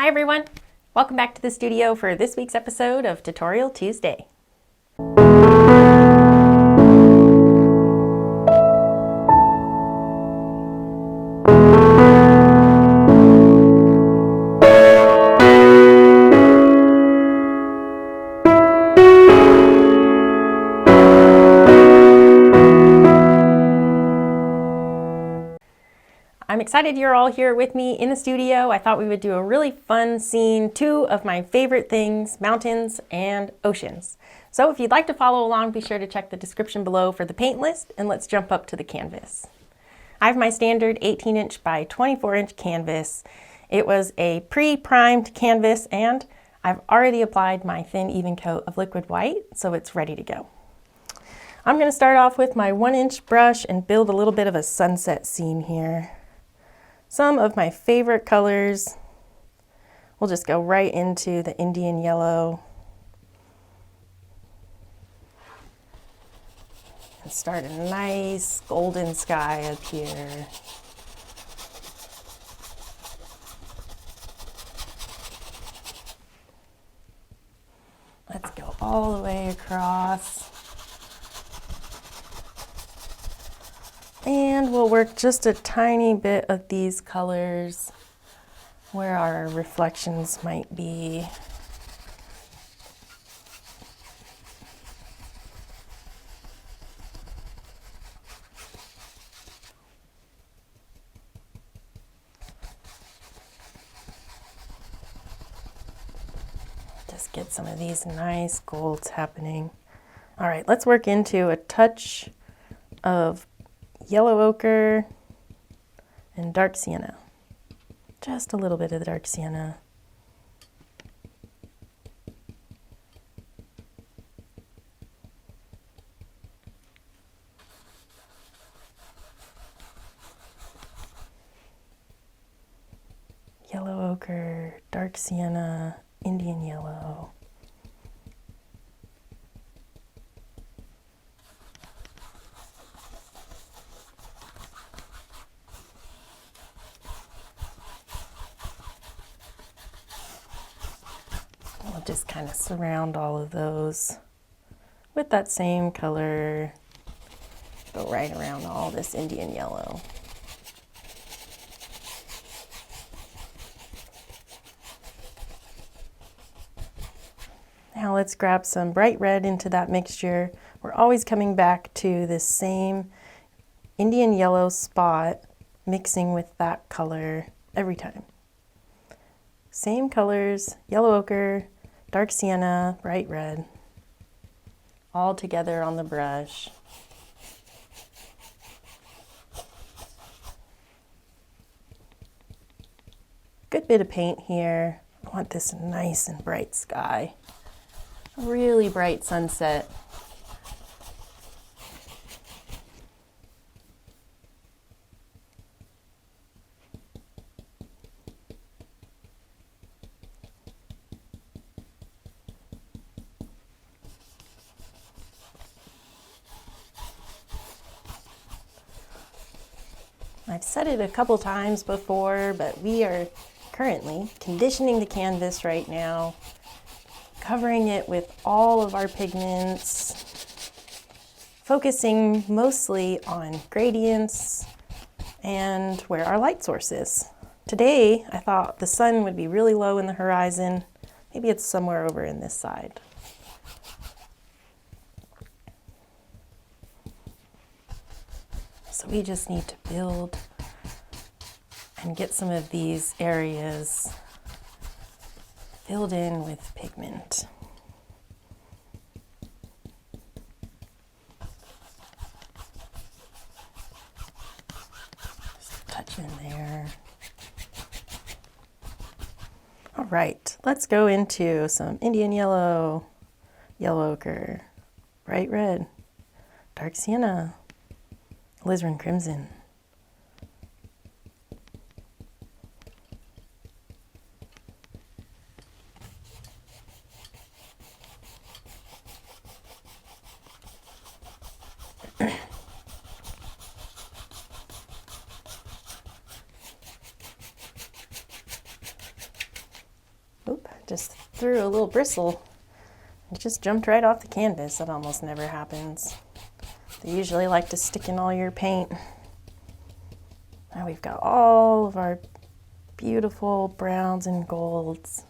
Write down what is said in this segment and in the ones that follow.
Hi everyone! Welcome back to the studio for this week's episode of Tutorial Tuesday. I'm excited you're all here with me in the studio. I thought we would do a really fun scene, two of my favorite things, mountains and oceans. So if you'd like to follow along, be sure to check the description below for the paint list, and let's jump up to the canvas. I have my standard 18-inch by 24-inch canvas. It was a pre-primed canvas, and I've already applied my thin even coat of liquid white, so it's ready to go. I'm going to start off with my 1-inch brush and build a little bit of a sunset scene here. Some of my favorite colors. We'll just go right into the Indian yellow. And start a nice golden sky up here. Let's go all the way across. And we'll work just a tiny bit of these colors where our reflections might be. Just get some of these nice golds happening. All right, let's work into a touch of yellow ochre and dark sienna. Just a little bit of the dark sienna. Yellow ochre, dark sienna, Indian yellow. We'll just kind of surround all of those with that same color. Go right around all this Indian yellow. Now let's grab some bright red into that mixture. We're always coming back to this same Indian yellow spot, mixing with that color every time. Same colors, yellow ochre, dark sienna, bright red, all together on the brush. Good bit of paint here. I want this nice and bright sky. A really bright sunset. I've said it a couple times before, but we are currently conditioning the canvas right now, covering it with all of our pigments, focusing mostly on gradients and where our light source is. Today, I thought the sun would be really low in the horizon. Maybe it's somewhere over in this side. So we just need to build and get some of these areas filled in with pigment. Just a touch in there. All right, let's go into some Indian yellow, yellow ochre, bright red, dark sienna, Alizarin Crimson. just threw a little bristle. It just jumped right off the canvas. That almost never happens. They usually like to stick in all your paint. Now we've got all of our beautiful browns and golds.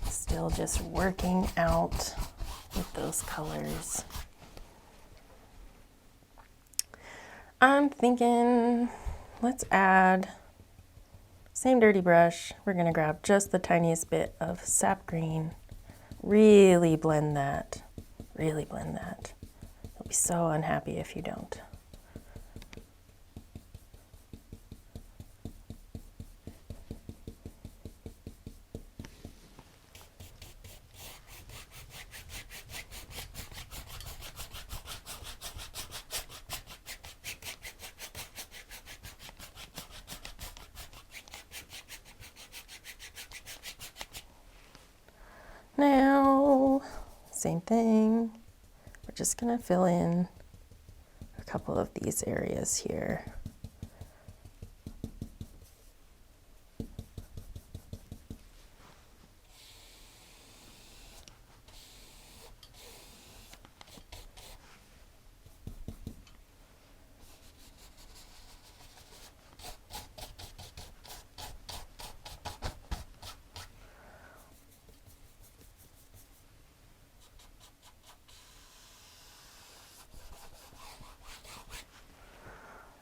Still just working out with those colors. I'm thinking, let's add, same dirty brush, we're gonna grab just the tiniest bit of Sap Green. Really blend that, really blend that. You'll be so unhappy if you don't. Now, same thing, we're just gonna fill in a couple of these areas here.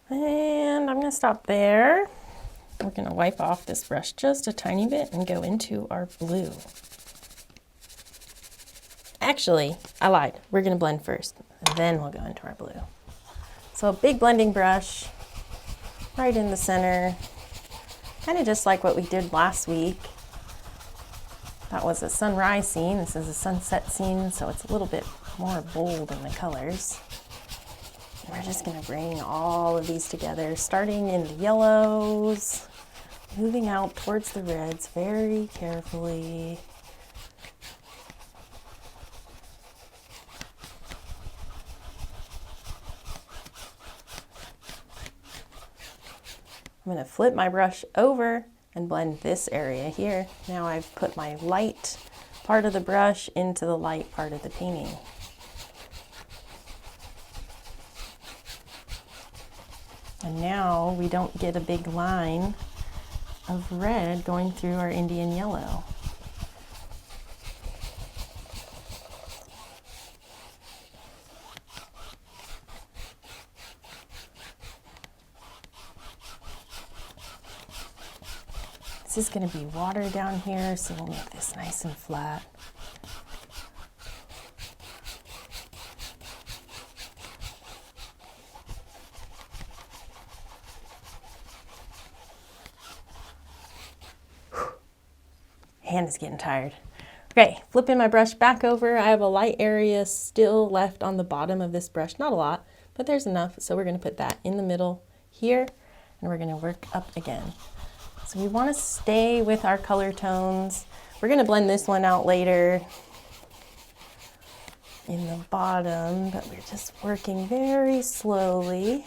And I'm going to stop there. We're going to wipe off this brush just a tiny bit and go into our blue. Actually, I lied. We're going to blend first, and then we'll go into our blue. So a big blending brush right in the center, kind of just like what we did last week. That was a sunrise scene. This is a sunset scene, so it's a little bit more bold in the colors. We're just going to bring all of these together, starting in the yellows, moving out towards the reds very carefully. I'm going to flip my brush over and blend this area here. Now I've put my light part of the brush into the light part of the painting. And now we don't get a big line of red going through our Indian yellow. This is going to be water down here, so we'll make this nice and flat. Hand is getting tired. Okay, flipping my brush back over. I have a light area still left on the bottom of this brush. Not a lot, but there's enough. So we're going to put that in the middle here, and we're going to work up again. So we want to stay with our color tones. We're going to blend this one out later in the bottom, but we're just working very slowly,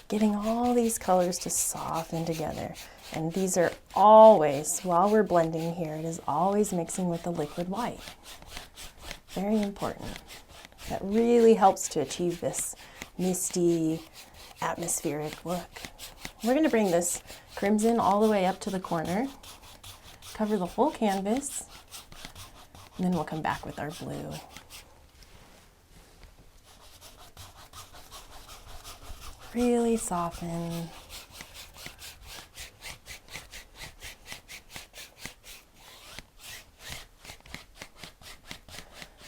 getting all these colors to soften together. And these are always, while we're blending here, it is always mixing with the liquid white. Very important. That really helps to achieve this misty, atmospheric look. We're going to bring this crimson all the way up to the corner, cover the whole canvas, and then we'll come back with our blue. Really soften.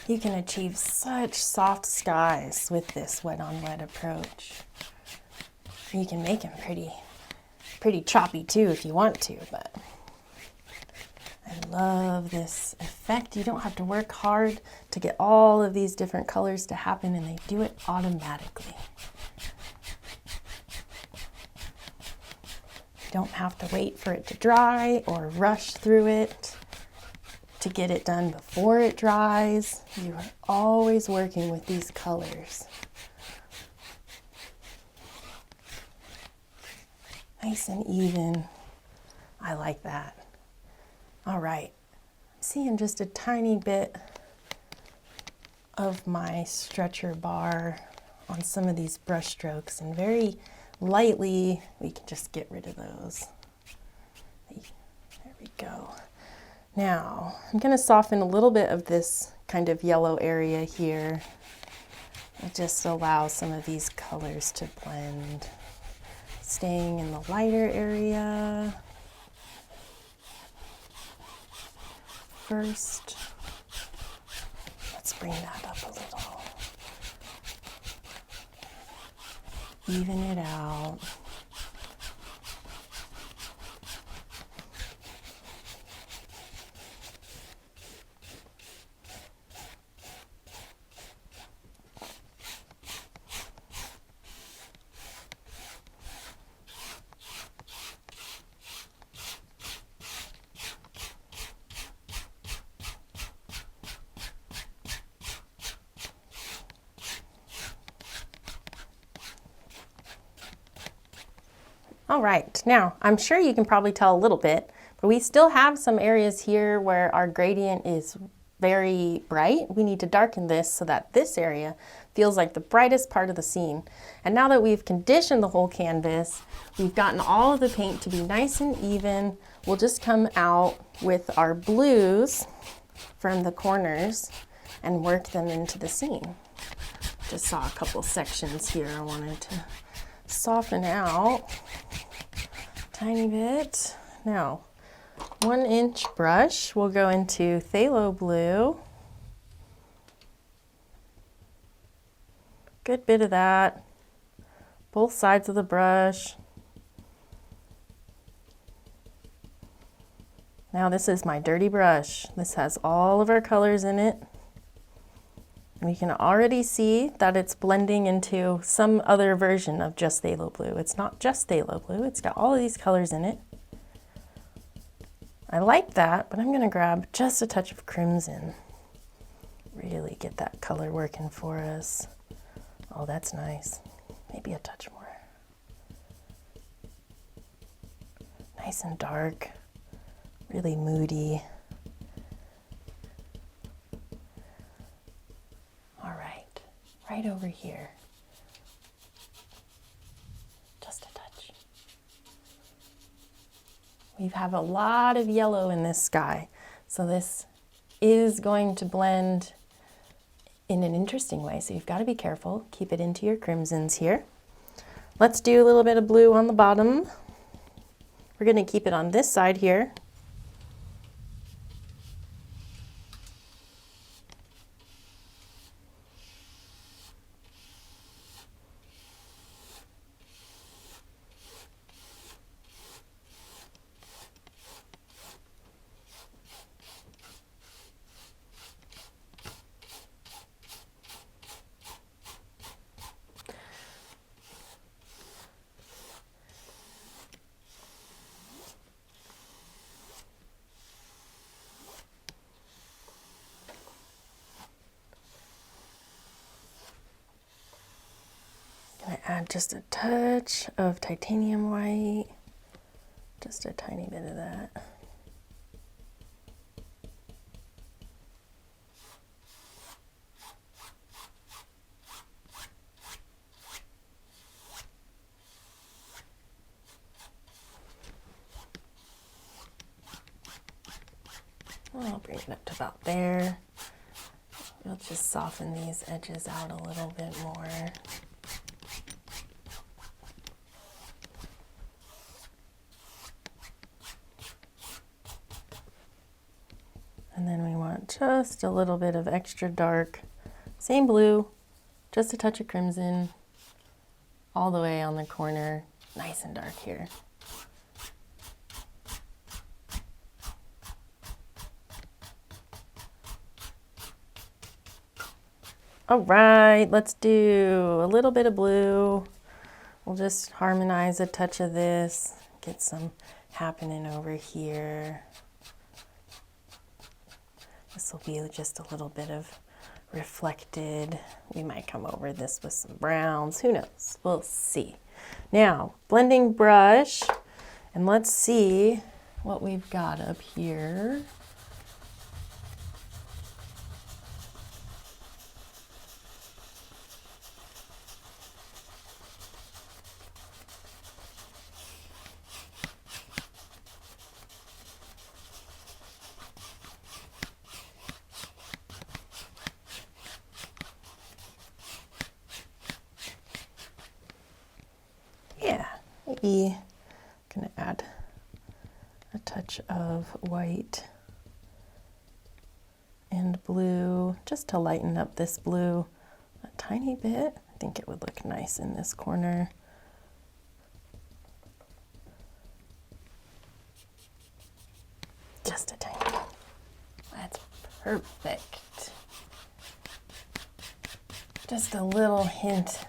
You can achieve such soft skies with this wet on wet approach. You can make them pretty choppy too if you want to, but I love this effect. You don't have to work hard to get all of these different colors to happen, and they do it automatically. You don't have to wait for it to dry or rush through it to get it done before it dries. You are always working with these colors. Nice and even. I like that. All right, I'm seeing just a tiny bit of my stretcher bar on some of these brush strokes, and very lightly we can just get rid of those. There we go. Now I'm going to soften a little bit of this kind of yellow area here. It just allows some of these colors to blend. Staying in the lighter area first. Let's bring that up a little. Even it out. All right, now I'm sure you can probably tell a little bit, but we still have some areas here where our gradient is very bright. We need to darken this so that this area feels like the brightest part of the scene. And now that we've conditioned the whole canvas, we've gotten all of the paint to be nice and even, we'll just come out with our blues from the corners and work them into the scene. Just saw a couple sections here I wanted to soften out a tiny bit. Now, 1-inch brush, we'll go into Phthalo Blue. Good bit of that, both sides of the brush. Now this is my dirty brush. This has all of our colors in it. We can already see that it's blending into some other version of just Phthalo Blue. It's not just Phthalo Blue, it's got all of these colors in it. I like that, but I'm gonna grab just a touch of crimson. Really get that color working for us. Oh, that's nice. Maybe a touch more. Nice and dark, really moody. Right over here. Just a touch. We have a lot of yellow in this sky, so this is going to blend in an interesting way, so you've got to be careful. Keep it into your crimsons here. Let's do a little bit of blue on the bottom. We're going to keep it on this side here. Add just a touch of titanium white, just a tiny bit of that. I'll bring it up to about there. We'll just soften these edges out a little bit more. And then we want just a little bit of extra dark, same blue, just a touch of crimson, all the way on the corner, nice and dark here. All right, let's do a little bit of blue. We'll just harmonize a touch of this, get some happening over here. This will be just a little bit of reflected. We might come over this with some browns, who knows, we'll see. Now, blending brush, And let's see what we've got up here. Yeah, maybe I'm gonna add a touch of white and blue just to lighten up this blue a tiny bit. I think it would look nice in this corner. Just a tiny bit. That's perfect. Just a little hint.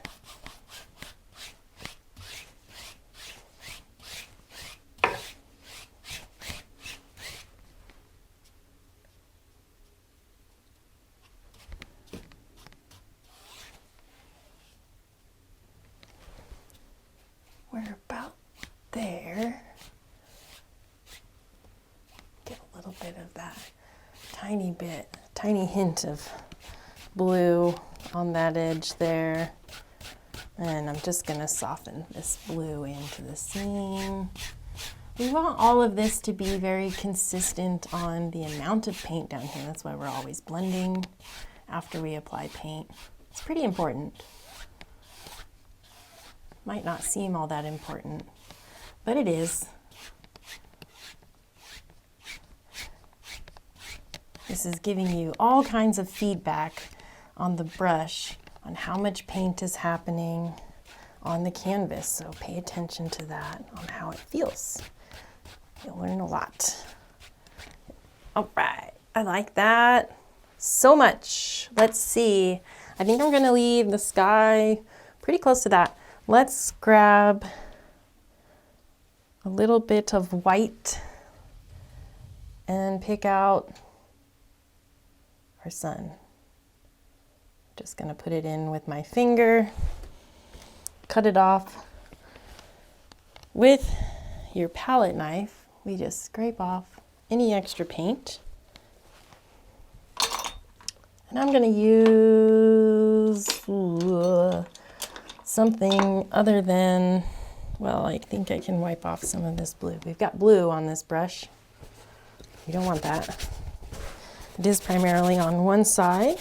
We're about there. Get a little bit of that tiny hint of blue on that edge there. And I'm just gonna soften this blue into the scene. We want all of this to be very consistent on the amount of paint down here. That's why we're always blending after we apply paint. It's pretty important. Might not seem all that important, but it is. This is giving you all kinds of feedback on the brush on how much paint is happening on the canvas, so pay attention to that, on how it feels. You'll learn a lot. All right, I like that so much. Let's see. I think I'm gonna leave the sky pretty close to that. Let's grab a little bit of white and pick out our sun. Just gonna put it in with my finger, cut it off. With your palette knife, we just scrape off any extra paint. And I'm gonna use something other than, well, I think I can wipe off some of this blue. We've got blue on this brush. You don't want that. It is primarily on one side,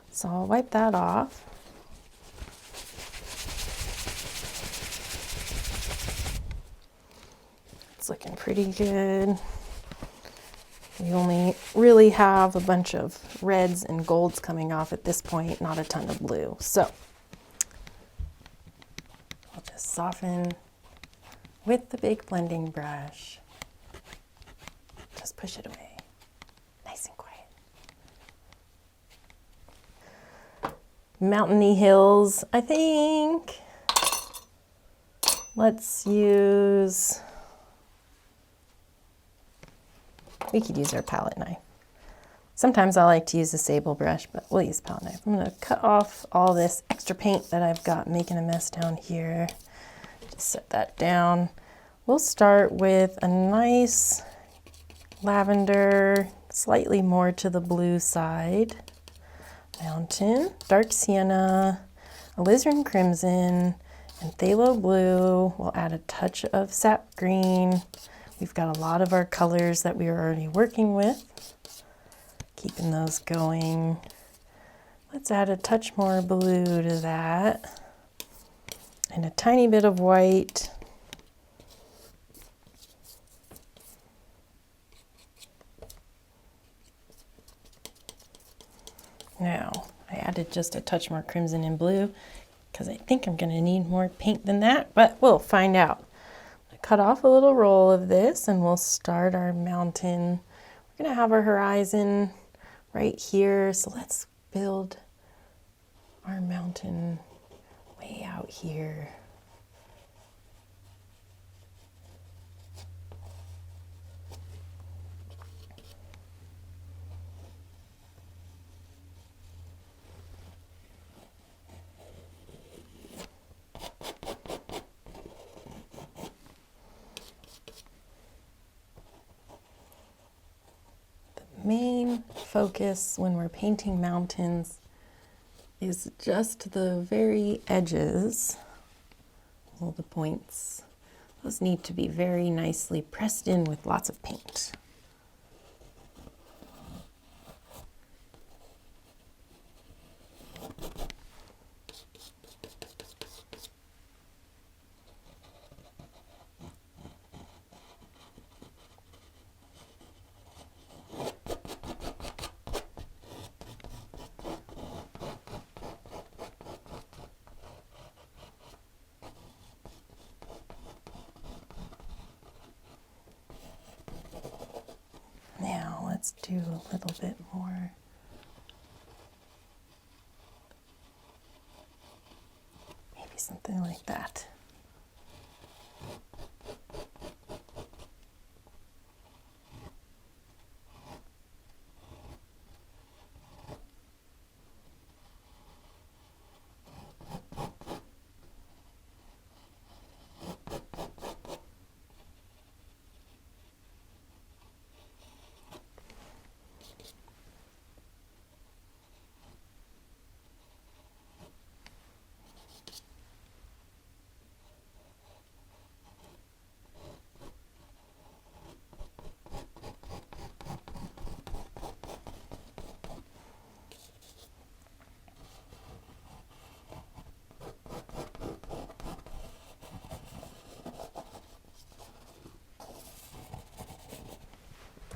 so I'll wipe that off. It's looking pretty good. We only really have a bunch of reds and golds coming off at this point, not a ton of blue. So I'll just soften with the big blending brush. Just push it away, nice and quiet. Mountainy hills, I think. Let's use, we could use our palette knife. Sometimes I like to use a sable brush, but we'll use palette knife. I'm gonna cut off all this extra paint that I've got making a mess down here. Just set that down. We'll start with a nice lavender, slightly more to the blue side. Mountain, dark sienna, alizarin crimson, and phthalo blue. We'll add a touch of sap green. We've got a lot of our colors that we are already working with. Keeping those going. Let's add a touch more blue to that. And a tiny bit of white. Now, I added just a touch more crimson and blue because I think I'm going to need more paint than that, but we'll find out. Cut off a little roll of this and we'll start our mountain. We're going to have our horizon right here, so let's build our mountain way out here. main focus when we're painting mountains is just the very edges, all the points. Those need to be very nicely pressed in with lots of paint. Now let's do a little bit more. Maybe something like that.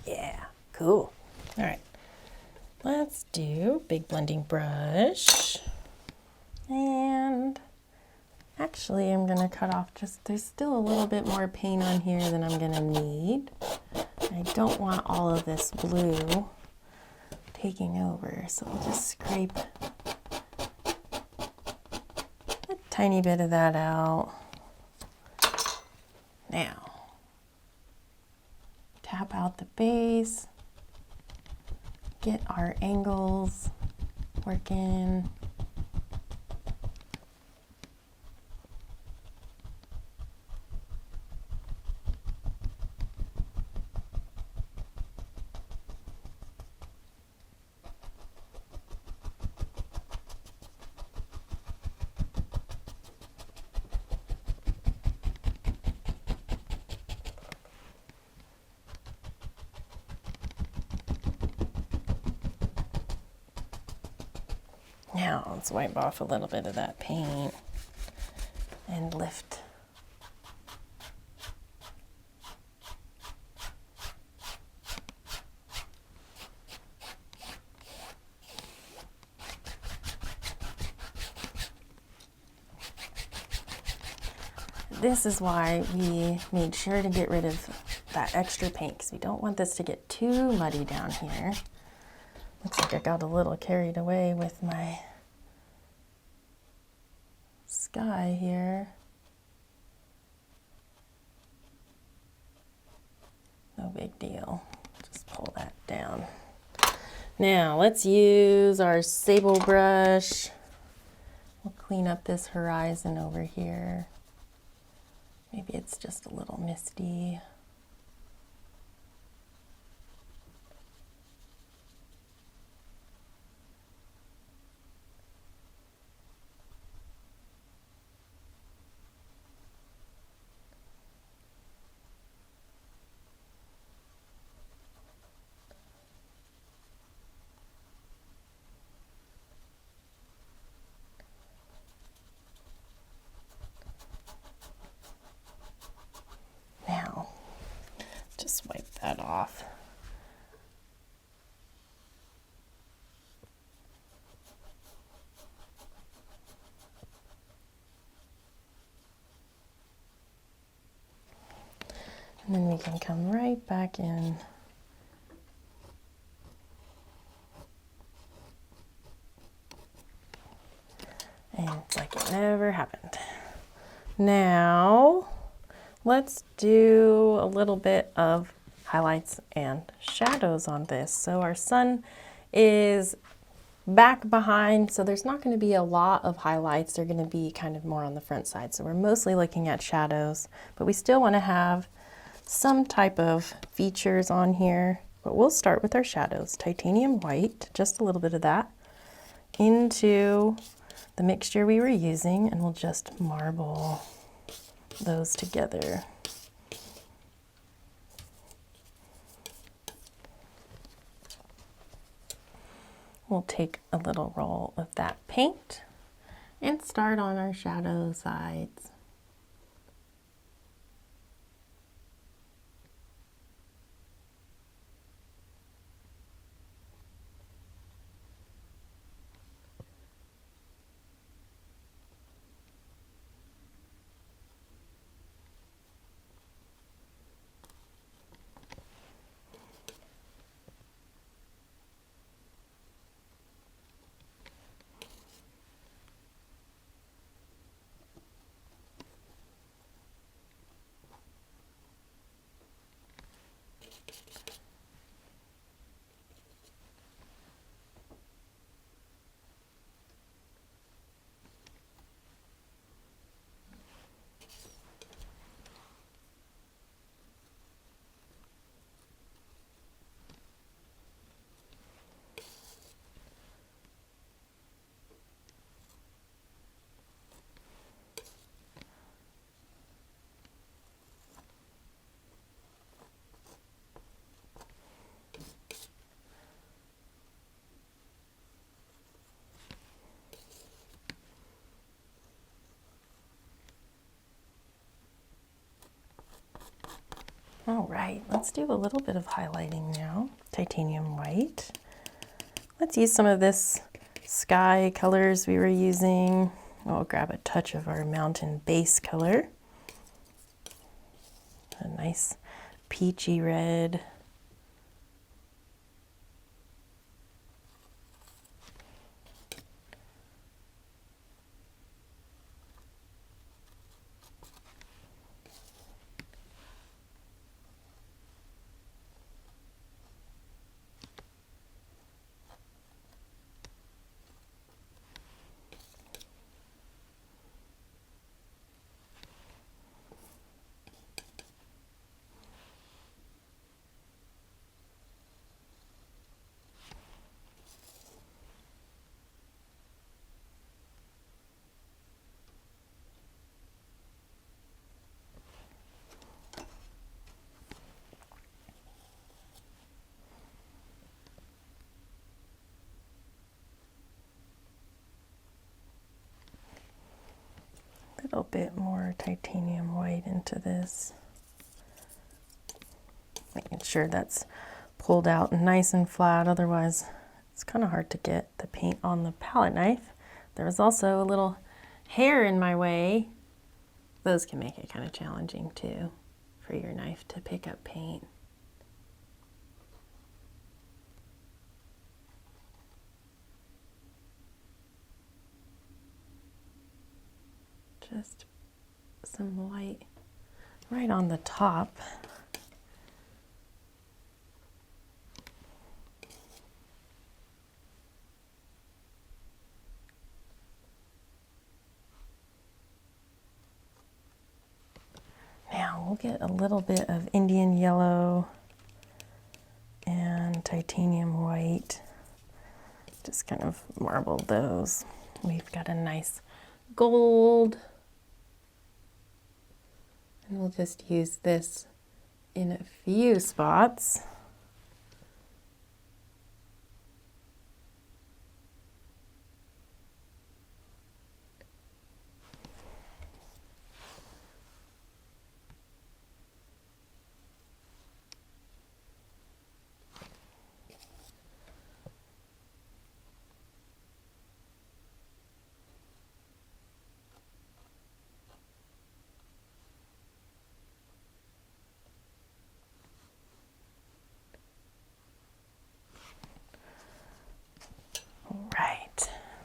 Yeah, cool. All right, let's do big blending brush. And actually I'm gonna cut off there's still a little bit more paint on here than I'm gonna need. I don't want all of this blue taking over, so I'll just scrape a tiny bit of that out. Now, tap out the base, get our angles working. Now let's wipe off a little bit of that paint and lift. This is why we made sure to get rid of that extra paint, because we don't want this to get too muddy down here. Looks like I got a little carried away with my sky here. No big deal. Just pull that down. Now let's use our sable brush. We'll clean up this horizon over here. Maybe it's just a little misty. Now, just wipe that off. And then we can come right back in. And it's like it never happened. Now, let's do a little bit of highlights and shadows on this. So our sun is back behind, so there's not going to be a lot of highlights. They're going to be kind of more on the front side. So we're mostly looking at shadows, but we still want to have some type of features on here. But we'll start with our shadows. Titanium white, just a little bit of that, into the mixture we were using, and we'll just marble those together. We'll take a little roll of that paint and start on our shadow sides. All right, let's do a little bit of highlighting now. Titanium white. Let's use some of this sky colors we were using. We'll grab a touch of our mountain base color. A nice peachy red. A little bit more titanium white into this. Making sure that's pulled out nice and flat, otherwise it's kind of hard to get the paint on the palette knife. There was also a little hair in my way. Those can make it kind of challenging too for your knife to pick up paint. Just some light right on the top. Now we'll get a little bit of Indian yellow and titanium white. Just kind of marble those. We've got a nice gold. And we'll just use this in a few spots.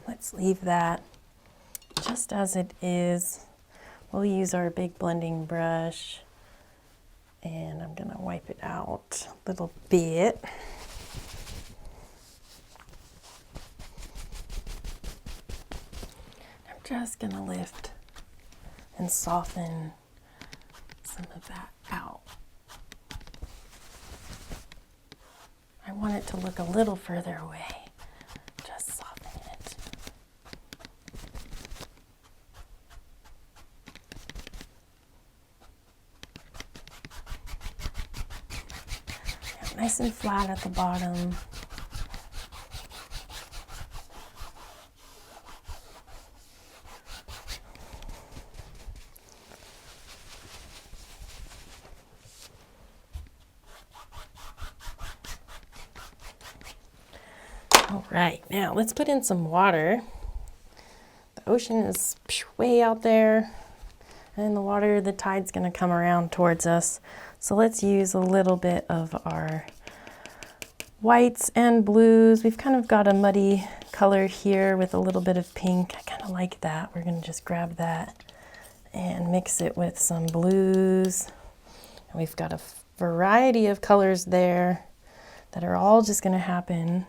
Let's leave that just as it is. We'll use our big blending brush and I'm gonna wipe it out a little bit. I'm just gonna lift and soften some of that out. I want it to look a little further away. Just soften it. Yeah, nice and flat at the bottom. All right, now let's put in some water. The ocean is way out there, and the water, the tide's gonna come around towards us. So let's use a little bit of our whites and blues. We've kind of got a muddy color here with a little bit of pink. I kind of like that. We're gonna just grab that and mix it with some blues. And we've got a variety of colors there that are all just gonna happen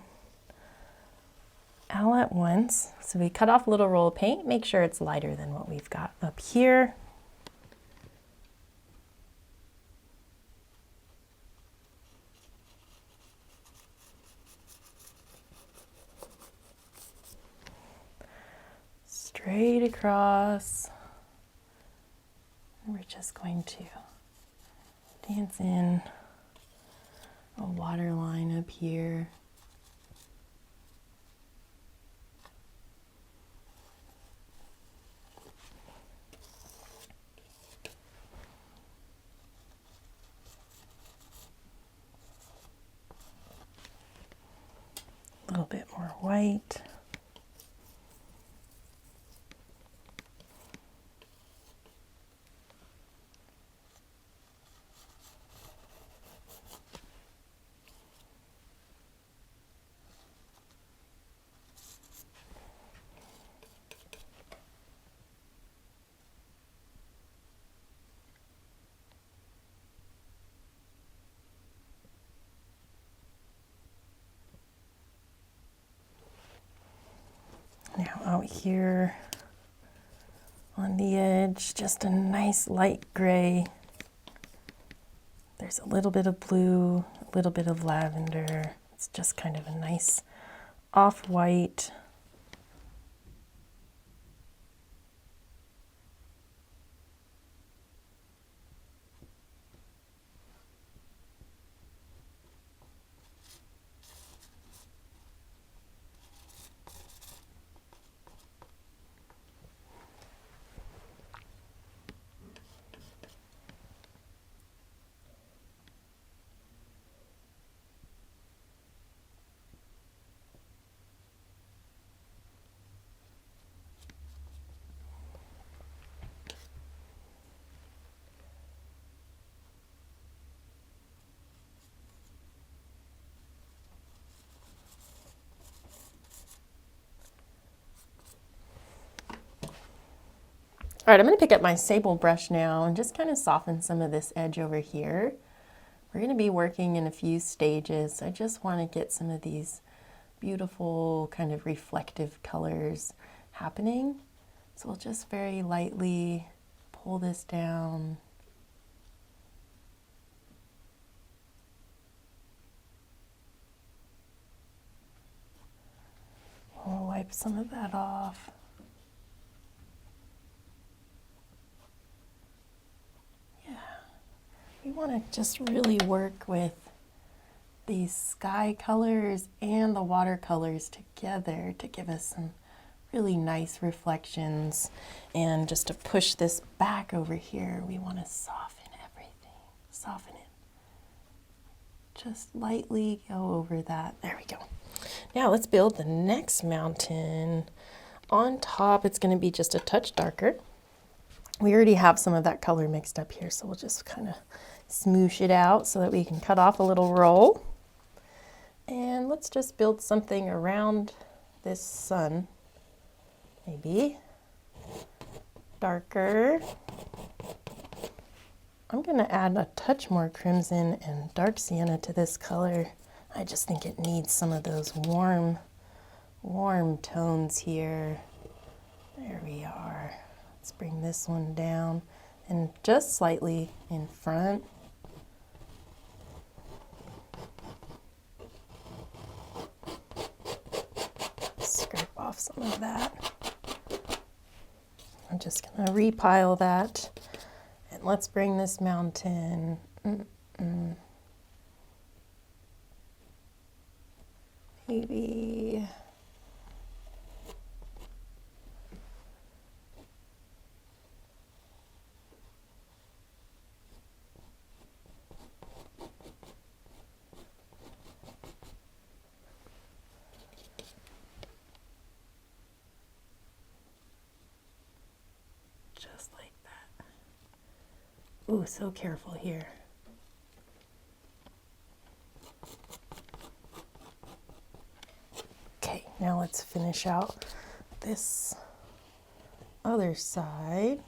all at once. So we cut off a little roll of paint, make sure it's lighter than what we've got up here. Straight across. And we're just going to dance in a water line up here. A little bit more white. Now out here on the edge, just a nice light gray. There's a little bit of blue, a little bit of lavender. It's just kind of a nice off-white. All right, I'm going to pick up my sable brush now and just kind of soften some of this edge over here. We're going to be working in a few stages. I just want to get some of these beautiful kind of reflective colors happening. So we'll just very lightly pull this down. We'll wipe some of that off. We want to just really work with these sky colors and the watercolors together to give us some really nice reflections. And just to push this back over here, we want to soften everything. Soften it. Just lightly go over that. There we go. Now let's build the next mountain. On top, it's going to be just a touch darker. We already have some of that color mixed up here, so we'll just kind of smoosh it out so that we can cut off a little roll. And let's just build something around this sun. Maybe darker. I'm going to add a touch more crimson and dark sienna to this color. I just think it needs some of those warm tones here. There we are. Let's bring this one down and just slightly in front. off some of that. I'm just gonna repile that. And let's bring this mountain. Maybe. Just like that. Ooh, so careful here. Okay, now let's finish out this other side.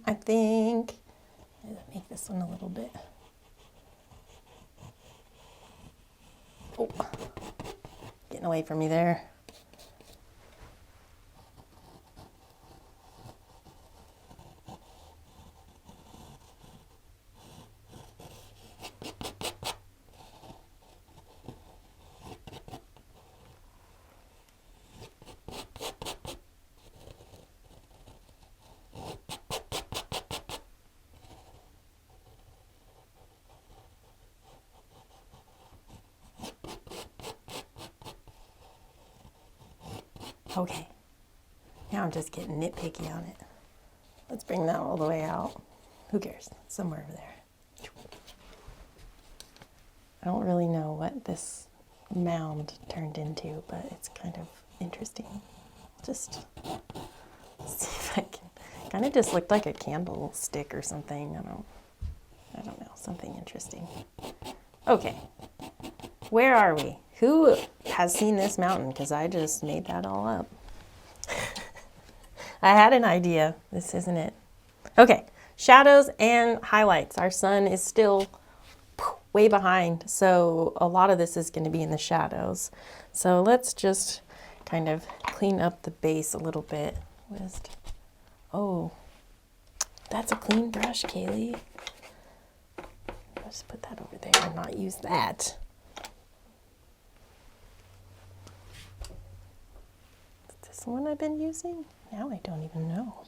I think I'm gonna make this one a little bit. Oh, getting away from me there. Okay, now I'm just getting nitpicky on it. Let's bring that all the way out. Who cares? Somewhere over there. I don't really know what this mound turned into, but it's kind of interesting. Just see if I can. Kind of just looked like a candlestick or something. I don't know, something interesting. Okay, where are we? Who has seen this mountain? Because I just made that all up. I had an idea. This isn't it. Okay, shadows and highlights. Our sun is still way behind, so a lot of this is going to be in the shadows. So let's just kind of clean up the base a little bit. Oh, that's a clean brush, Kaylee. Just put that over there and not use that. Is this the one I've been using? Now I don't even know.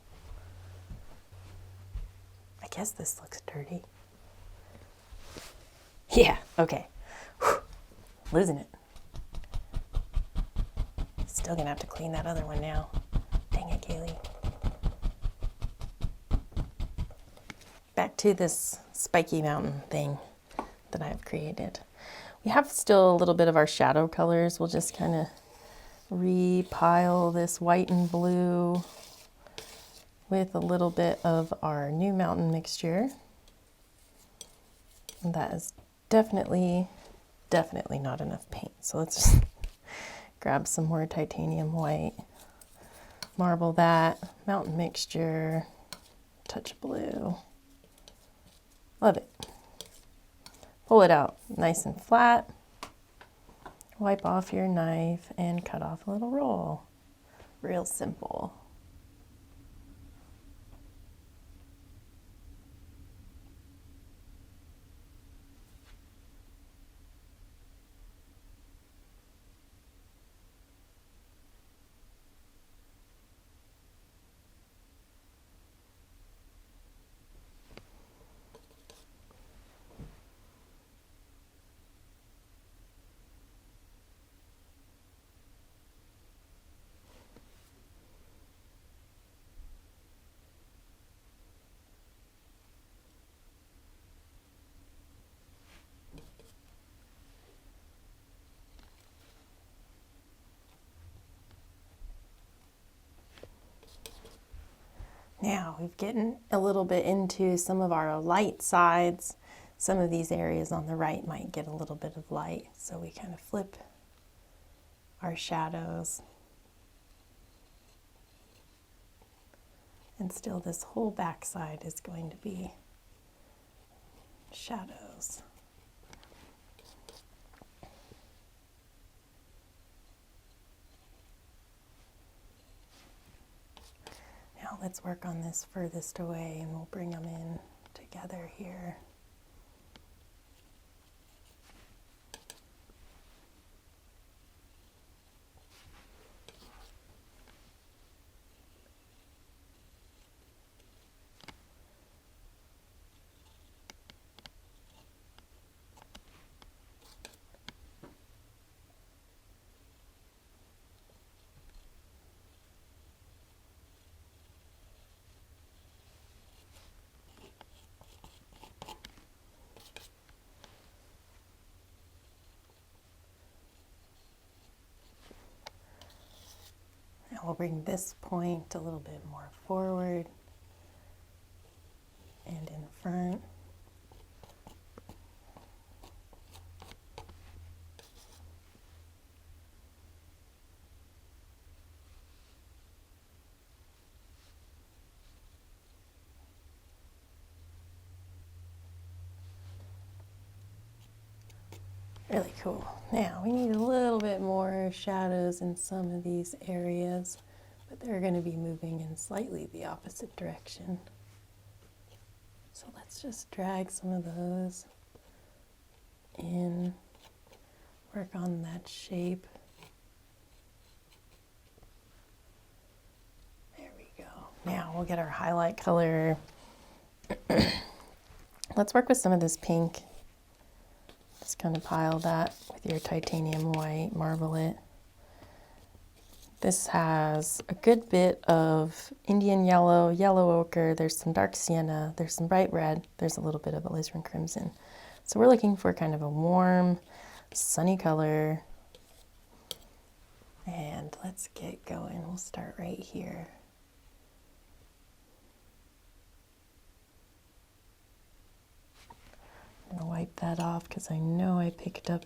I guess this looks dirty. Yeah, okay. Whew. Losing it. Still gonna have to clean that other one now. Dang it, Kaylee. Back to this spiky mountain thing that I've created. We have still a little bit of our shadow colors. We'll just kind of repile this white and blue with a little bit of our new mountain mixture. And that is definitely not enough paint. So let's just grab some more titanium white, marble that, mountain mixture, touch of blue. Love it. Pull it out nice and flat. Wipe off your knife and cut off a little roll. Real simple. Now we've gotten a little bit into some of our light sides. Some of these areas on the right might get a little bit of light, so we kind of flip our shadows. And still this whole backside is going to be shadows. Now let's work on this furthest away and we'll bring them in together here. We'll bring this point a little bit more forward and in front. Really cool. Now we need a little bit more shadows in some of these areas, but they're going to be moving in slightly the opposite direction. So let's just drag some of those in, work on that shape. There we go. Now we'll get our highlight color. Let's work with some of this pink. Just kind of pile that with your titanium white, marble it. This has a good bit of Indian yellow, yellow ochre, there's some dark sienna, there's some bright red, there's a little bit of alizarin crimson. So we're looking for kind of a warm, sunny color. And let's get going. We'll start right here. I'm going to wipe that off because I know I picked up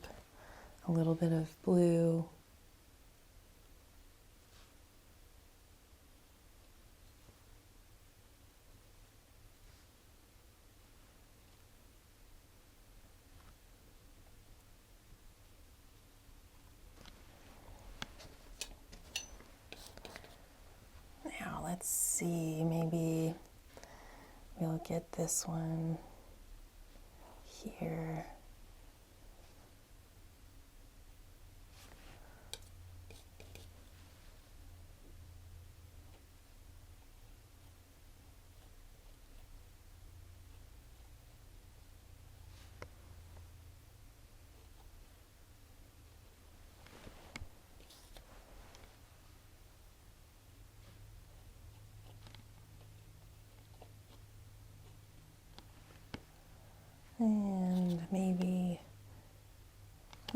a little bit of blue. Now let's see, maybe we'll get this one here. And maybe,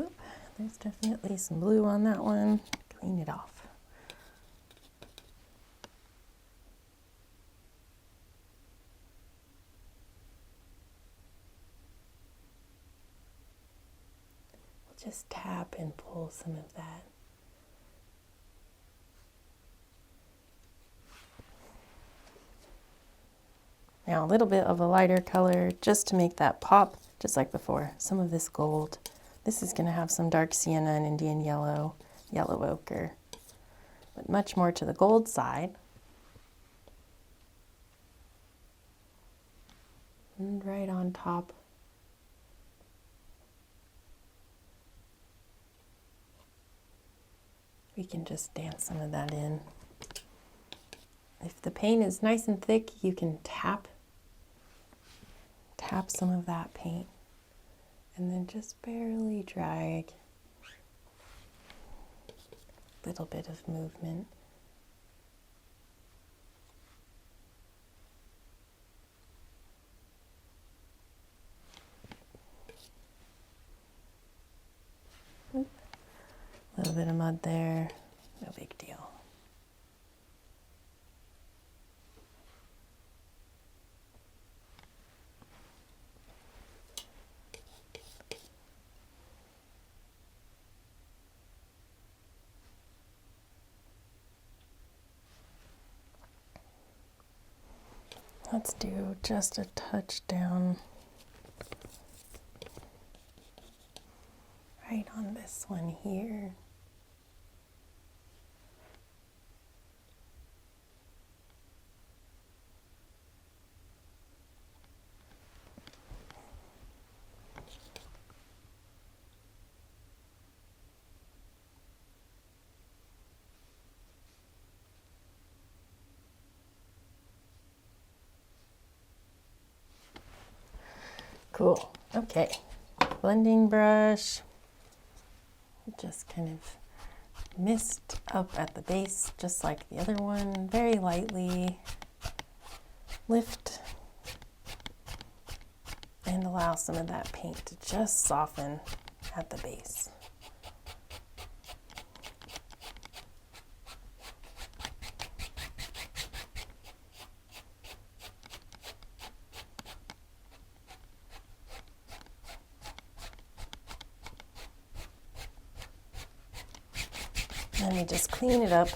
oop, there's definitely some blue on that one. Clean it off. We'll just tap and pull some of that. Now a little bit of a lighter color just to make that pop, just like before. Some of this gold. This is going to have some dark sienna and Indian yellow, yellow ochre, but much more to the gold side. And right on top. We can just dance some of that in. If the paint is nice and thick, you can tap some of that paint and then just barely drag. A little bit of movement. Oop. A little bit of mud there, no big deal. Let's do just a touch down right on this one here. Cool. Okay. Blending brush. Just kind of mist up at the base, just like the other one. Very lightly lift and allow some of that paint to just soften at the base. Let me just clean it up.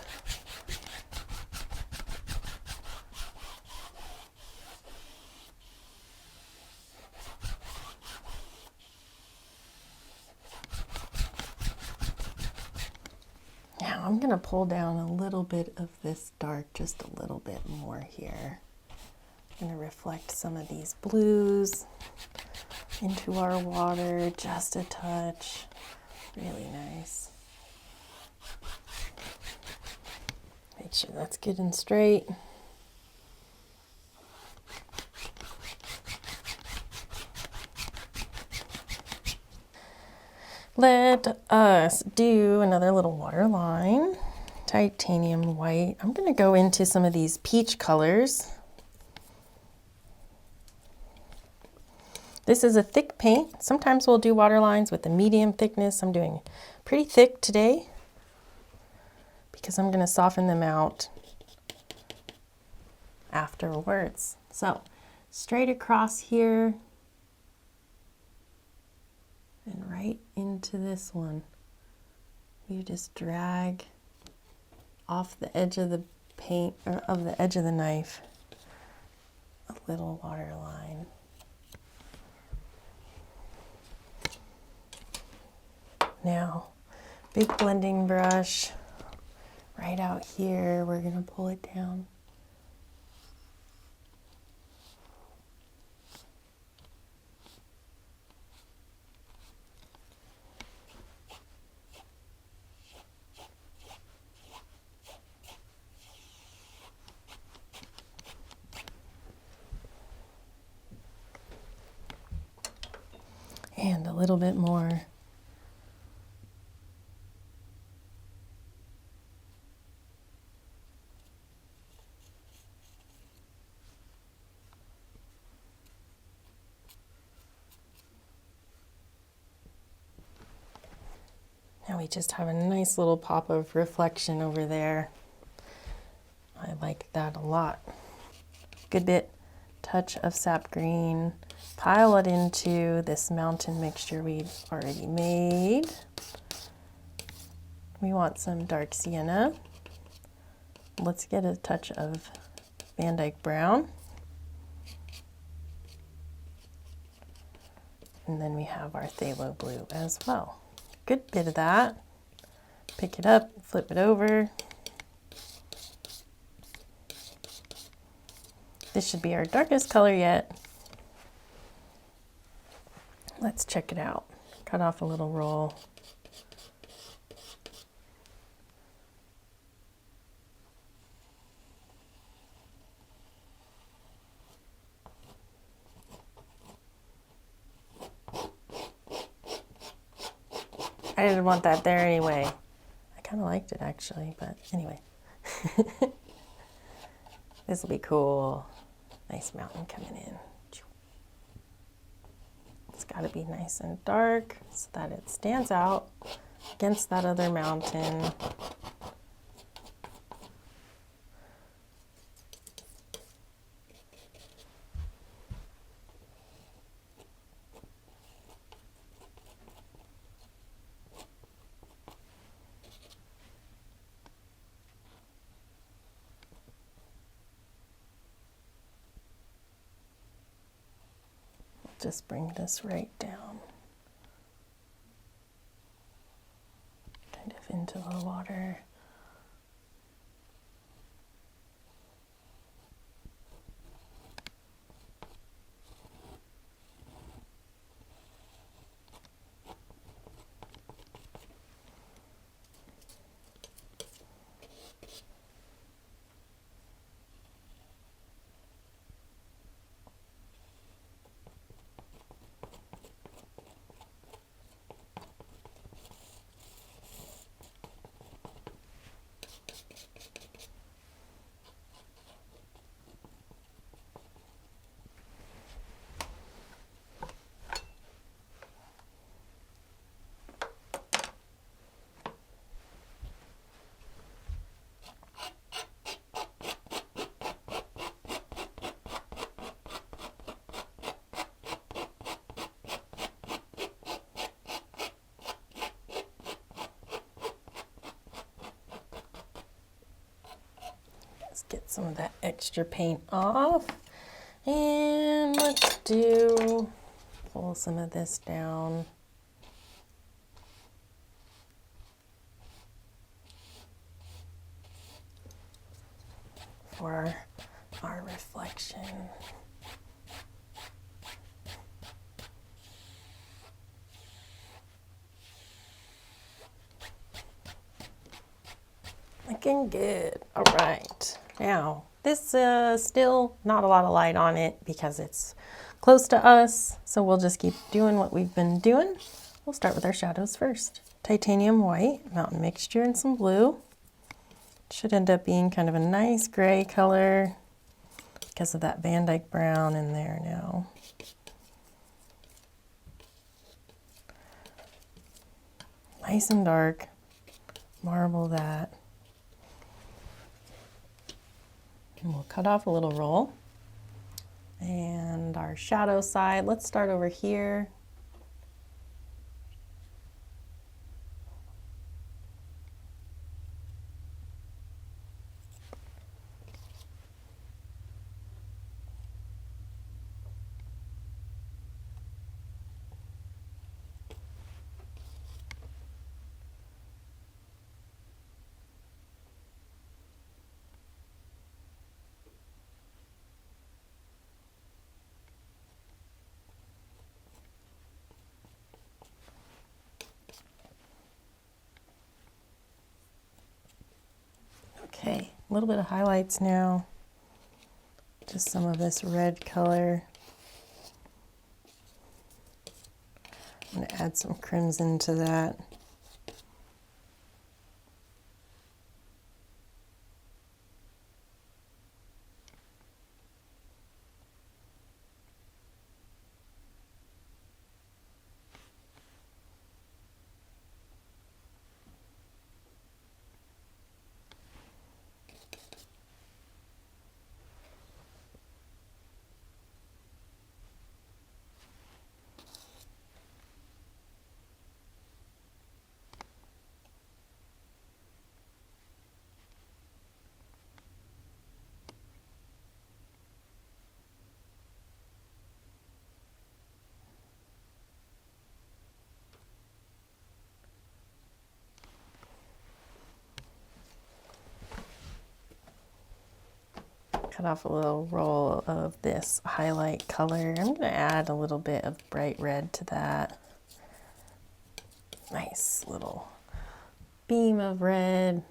Now I'm going to pull down a little bit of this dark, just a little bit more here. I'm going to reflect some of these blues into our water, just a touch. Really nice. Make sure that's good and straight. Let us do another little water line, titanium white. I'm going to go into some of these peach colors. This is a thick paint. Sometimes we'll do water lines with a medium thickness. I'm doing pretty thick today because I'm going to soften them out afterwards. So straight across here and right into this one. You just drag off the edge of the paint, or of the edge of the knife, a little water line. Now, big blending brush right out here. We're going to pull it down. And a little bit more. Now we just have a nice little pop of reflection over there. I like that a lot. Good bit, touch of sap green. Pile it into this mountain mixture we've already made. We want some dark sienna. Let's get a touch of Dyke Brown. And then we have our Phthalo Blue as well. Good bit of that. Pick it up, flip it over. This should be our darkest color yet. Let's check it out. Cut off a little roll. I didn't want that there anyway. I kind of liked it actually, but anyway. This will be cool. Nice mountain coming in. It's got to be nice and dark so that it stands out against that other mountain. Just bring this right down, kind of into the water. Let's get some of that extra paint off. And let's pull some of this down. For our reflection. Looking good. All right. Now, this still not a lot of light on it because it's close to us, so we'll just keep doing what we've been doing. We'll start with our shadows first. Titanium white, mountain mixture, and some blue. Should end up being kind of a nice gray color because of that Dyke Brown in there now. Nice and dark. Marble that. And we'll cut off a little roll. And our shadow side, let's start over here. Okay, a little bit of highlights now. Just some of this red color. I'm going to add some crimson to that. Cut off a little roll of this highlight color. I'm going to add a little bit of bright red to that. Nice little beam of red.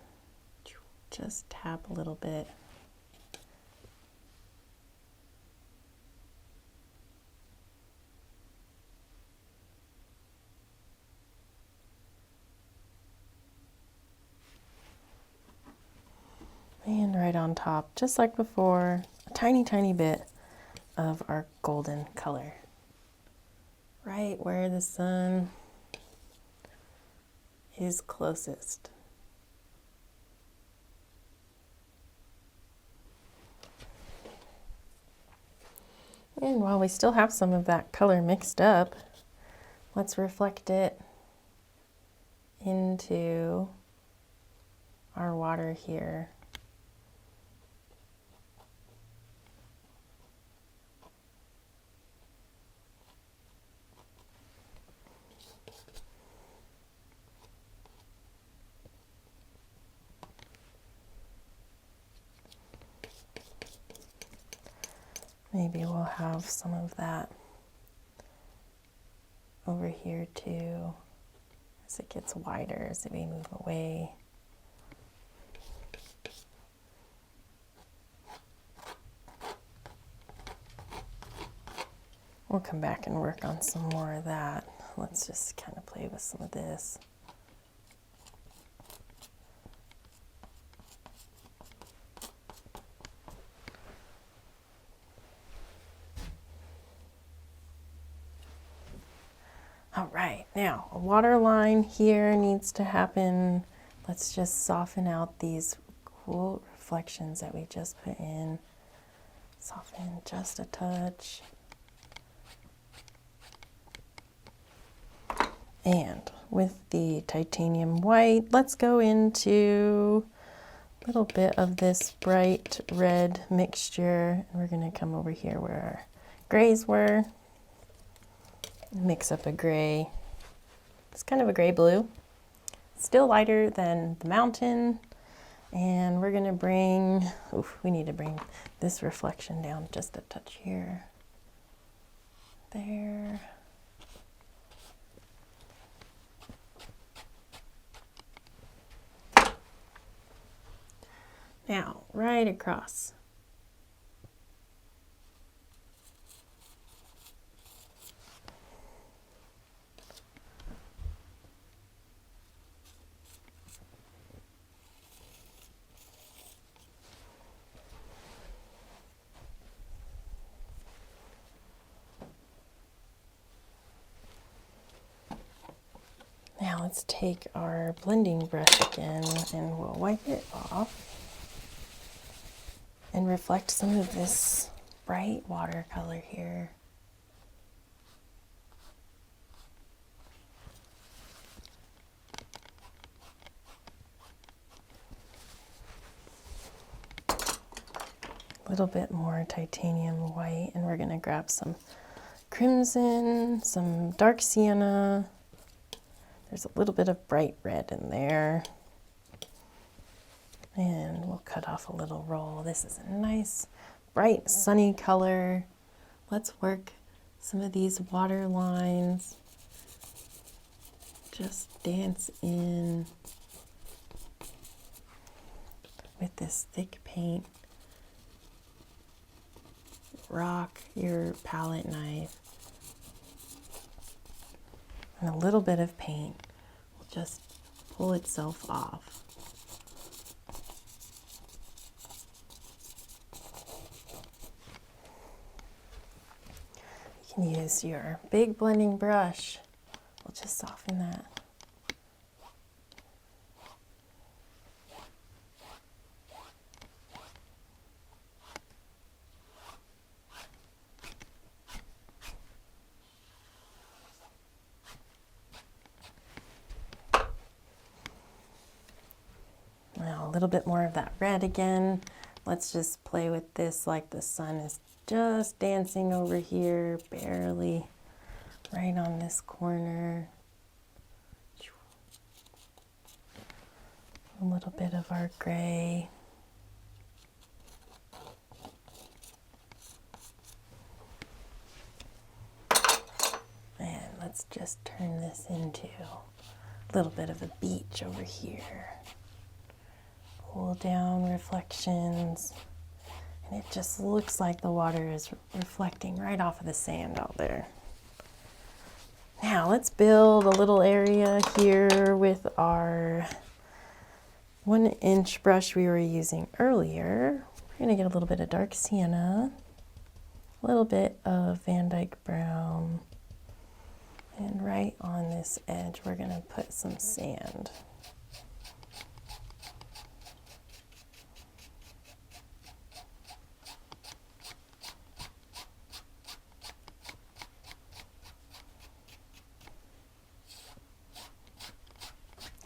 Just tap a little bit. And right on top, just like before, a tiny, tiny bit of our golden color. Right where the sun is closest. And while we still have some of that color mixed up, let's reflect it into our water here. Maybe we'll have some of that over here too, as it gets wider, as we move away. We'll come back and work on some more of that. Let's just kind of play with some of this. All right, now a water line here needs to happen. Let's just soften out these cool reflections that we just put in. Soften just a touch. And with the titanium white, let's go into a little bit of this bright red mixture. And we're gonna come over here where our grays were. Mix up a gray. It's kind of a gray blue. Still lighter than the mountain. And we're gonna bring, we need to bring this reflection down just a touch here. There. Now, right across. Now let's take our blending brush again and we'll wipe it off and reflect some of this bright watercolor here. A little bit more titanium white, and we're gonna grab some crimson, some dark sienna. There's a little bit of bright red in there. And we'll cut off a little roll. This is a nice, bright, sunny color. Let's work some of these water lines. Just dance in with this thick paint. Rock your palette knife. And a little bit of paint will just pull itself off. You can use your big blending brush. We'll just soften that. Now a little bit more of that red again. Let's just play with this like the sun is just dancing over here, barely, right on this corner. A little bit of our gray. And let's just turn this into a little bit of a beach over here. Pull down reflections. And it just looks like the water is reflecting right off of the sand out there. Now let's build a little area here with our 1-inch brush we were using earlier. We're gonna get a little bit of dark sienna, a little bit of Dyke Brown, and right on this edge we're gonna put some sand.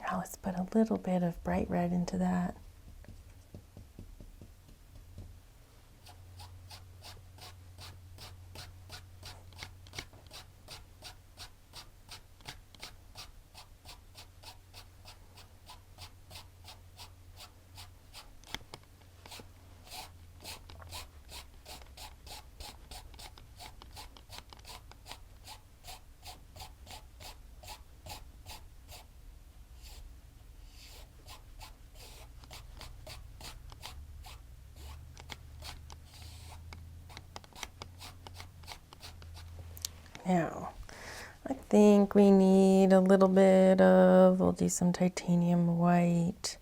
Now let's put a little bit of bright red into that. think we need a little bit of, we'll do some titanium white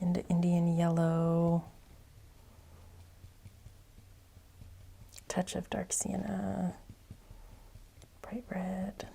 into Indian yellow, touch of dark sienna, bright red.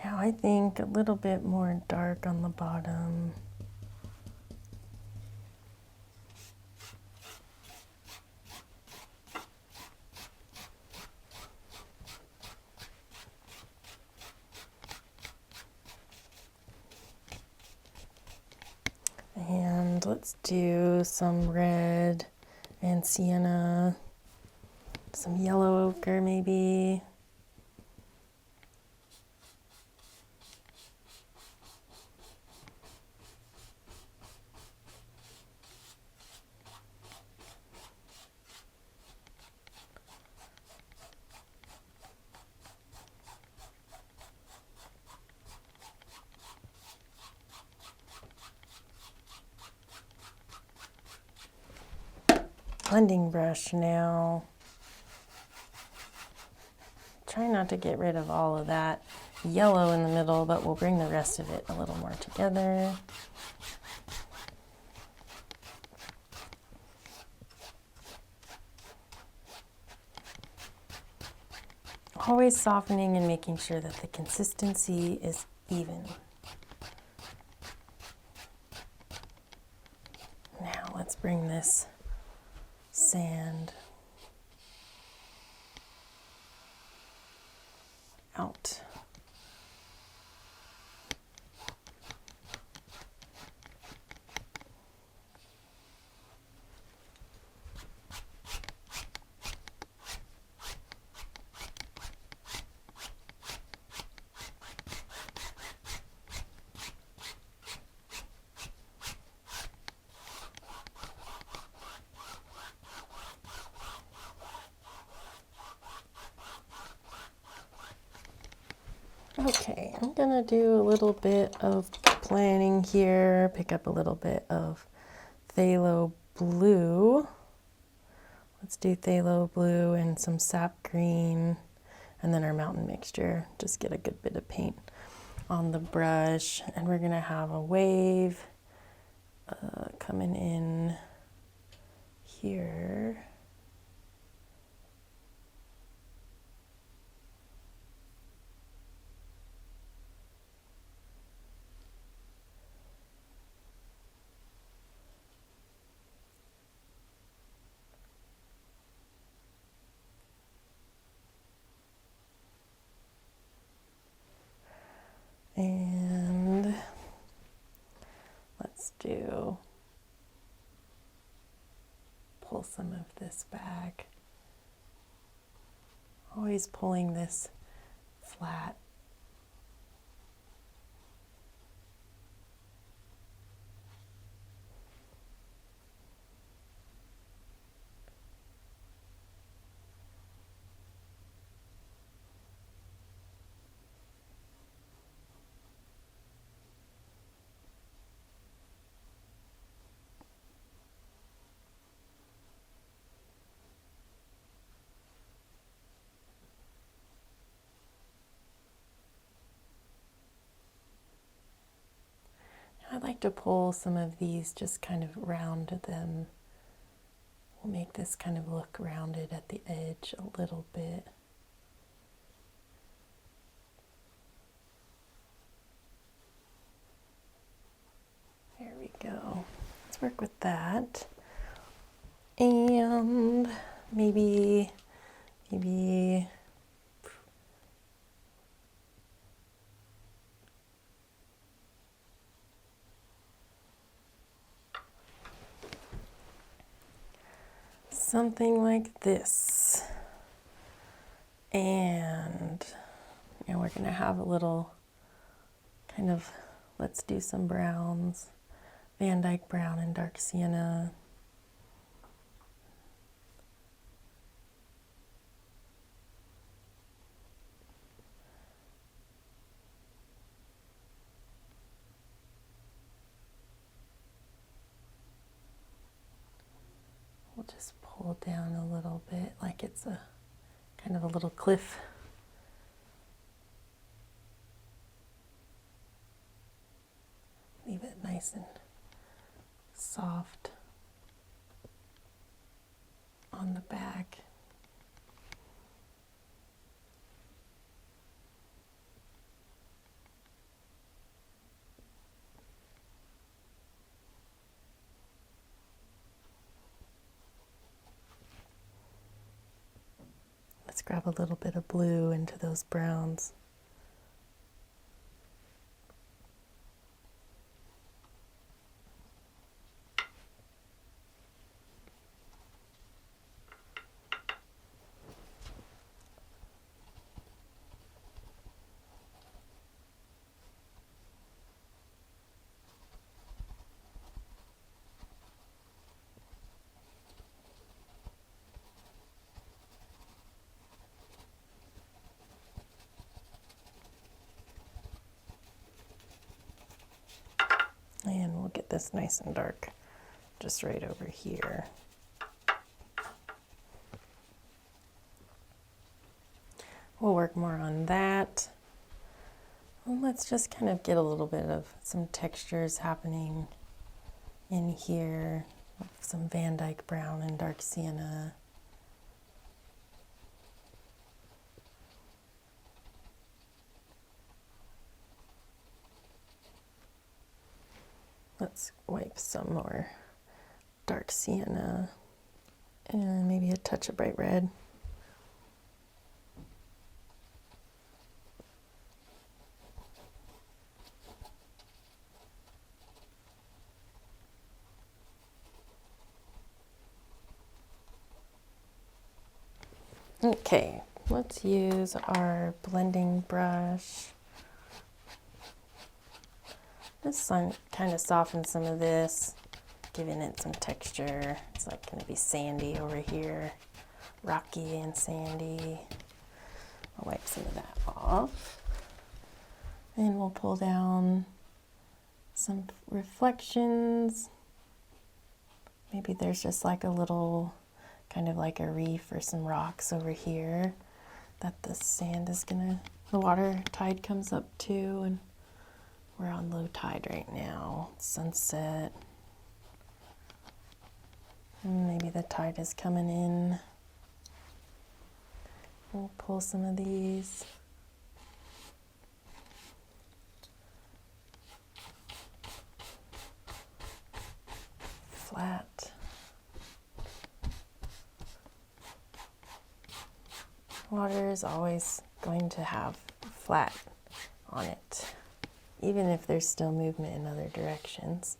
Now I think a little bit more dark on the bottom. And let's do some red and sienna, some yellow ochre maybe. Blending brush now. Try not to get rid of all of that yellow in the middle, but we'll bring the rest of it a little more together. Always softening and making sure that the consistency is even. Now let's bring this sand out. Okay, I'm gonna do a little bit of planning here, pick up a little bit of Phthalo Blue. Let's do Phthalo Blue and some Sap Green, and then our mountain mixture. Just get a good bit of paint on the brush, and we're gonna have a wave coming in here. And let's pull some of this back. Always pulling this flat. I like to pull some of these, just kind of round them. We'll make this kind of look rounded at the edge a little bit. There we go. work with that. And maybe something like this. And we're gonna have a little kind of, let's do some browns, Dyke Brown and dark sienna. We'll just pull down a little bit like it's a kind of a little cliff. Leave it nice and soft on the back. Let's grab a little bit of blue into those browns. And we'll get this nice and dark just right over here. We'll work more on that. Well, let's just kind of get a little bit of some textures happening in here. Some Dyke Brown and dark sienna. Let's wipe some more dark sienna and maybe a touch of bright red. Okay, let's use our blending brush. Just kind of soften some of this, giving it some texture. It's like going to be sandy over here, rocky and sandy. I'll wipe some of that off. And we'll pull down some reflections. Maybe there's just like a little, kind of like a reef or some rocks over here that the sand is the water tide comes up to, and we're on low tide right now, sunset. And maybe the tide is coming in. We'll pull some of these. Flat. Water is always going to have flat on it, even if there's still movement in other directions.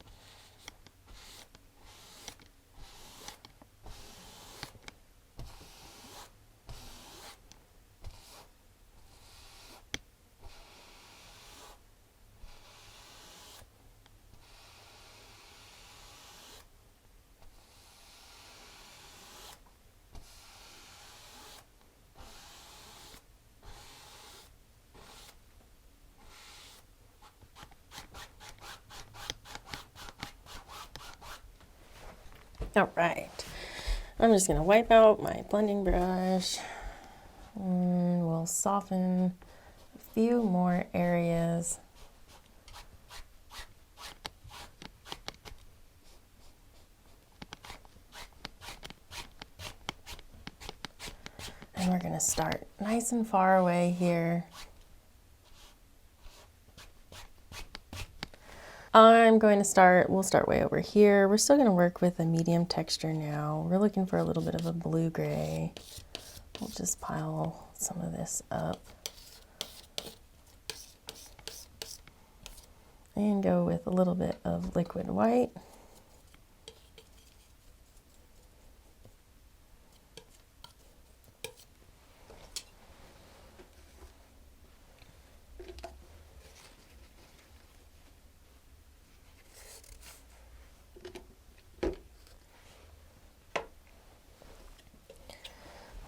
All right, I'm just gonna wipe out my blending brush and we'll soften a few more areas. And we're gonna start nice and far away here. I'm going to we'll start way over here. We're still going to work with a medium texture now. We're looking for a little bit of a blue-gray. We'll just pile some of this up. And go with a little bit of liquid white.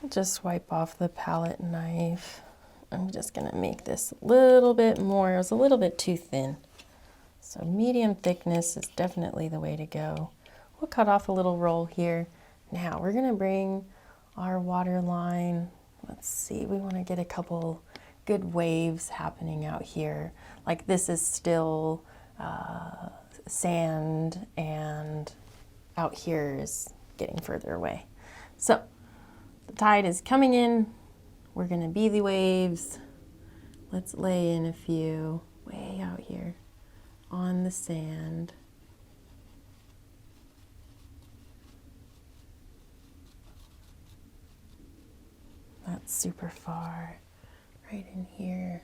Just wipe off the palette knife. I'm just going to make this a little bit more. It was a little bit too thin. So medium thickness is definitely the way to go. We'll cut off a little roll here. Now we're going to bring our water line. Let's see, we want to get a couple good waves happening out here. Like this is still sand, and out here is getting further away. So the tide is coming in. We're going to be the waves. Let's lay in a few way out here on the sand. That's super far, right in here.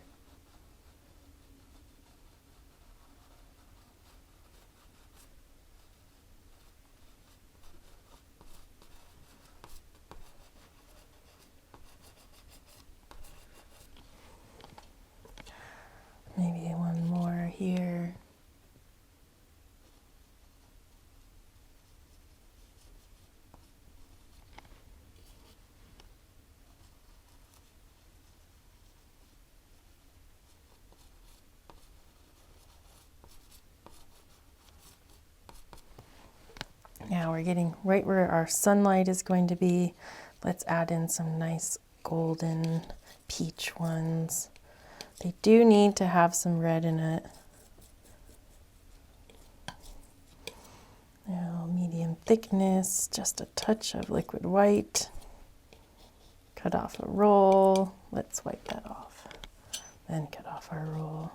Maybe one more here. Now we're getting right where our sunlight is going to be. Let's add in some nice golden peach ones. They do need to have some red in it. Now medium thickness, just a touch of liquid white. Cut off a roll. Let's wipe that off. Then cut off our roll.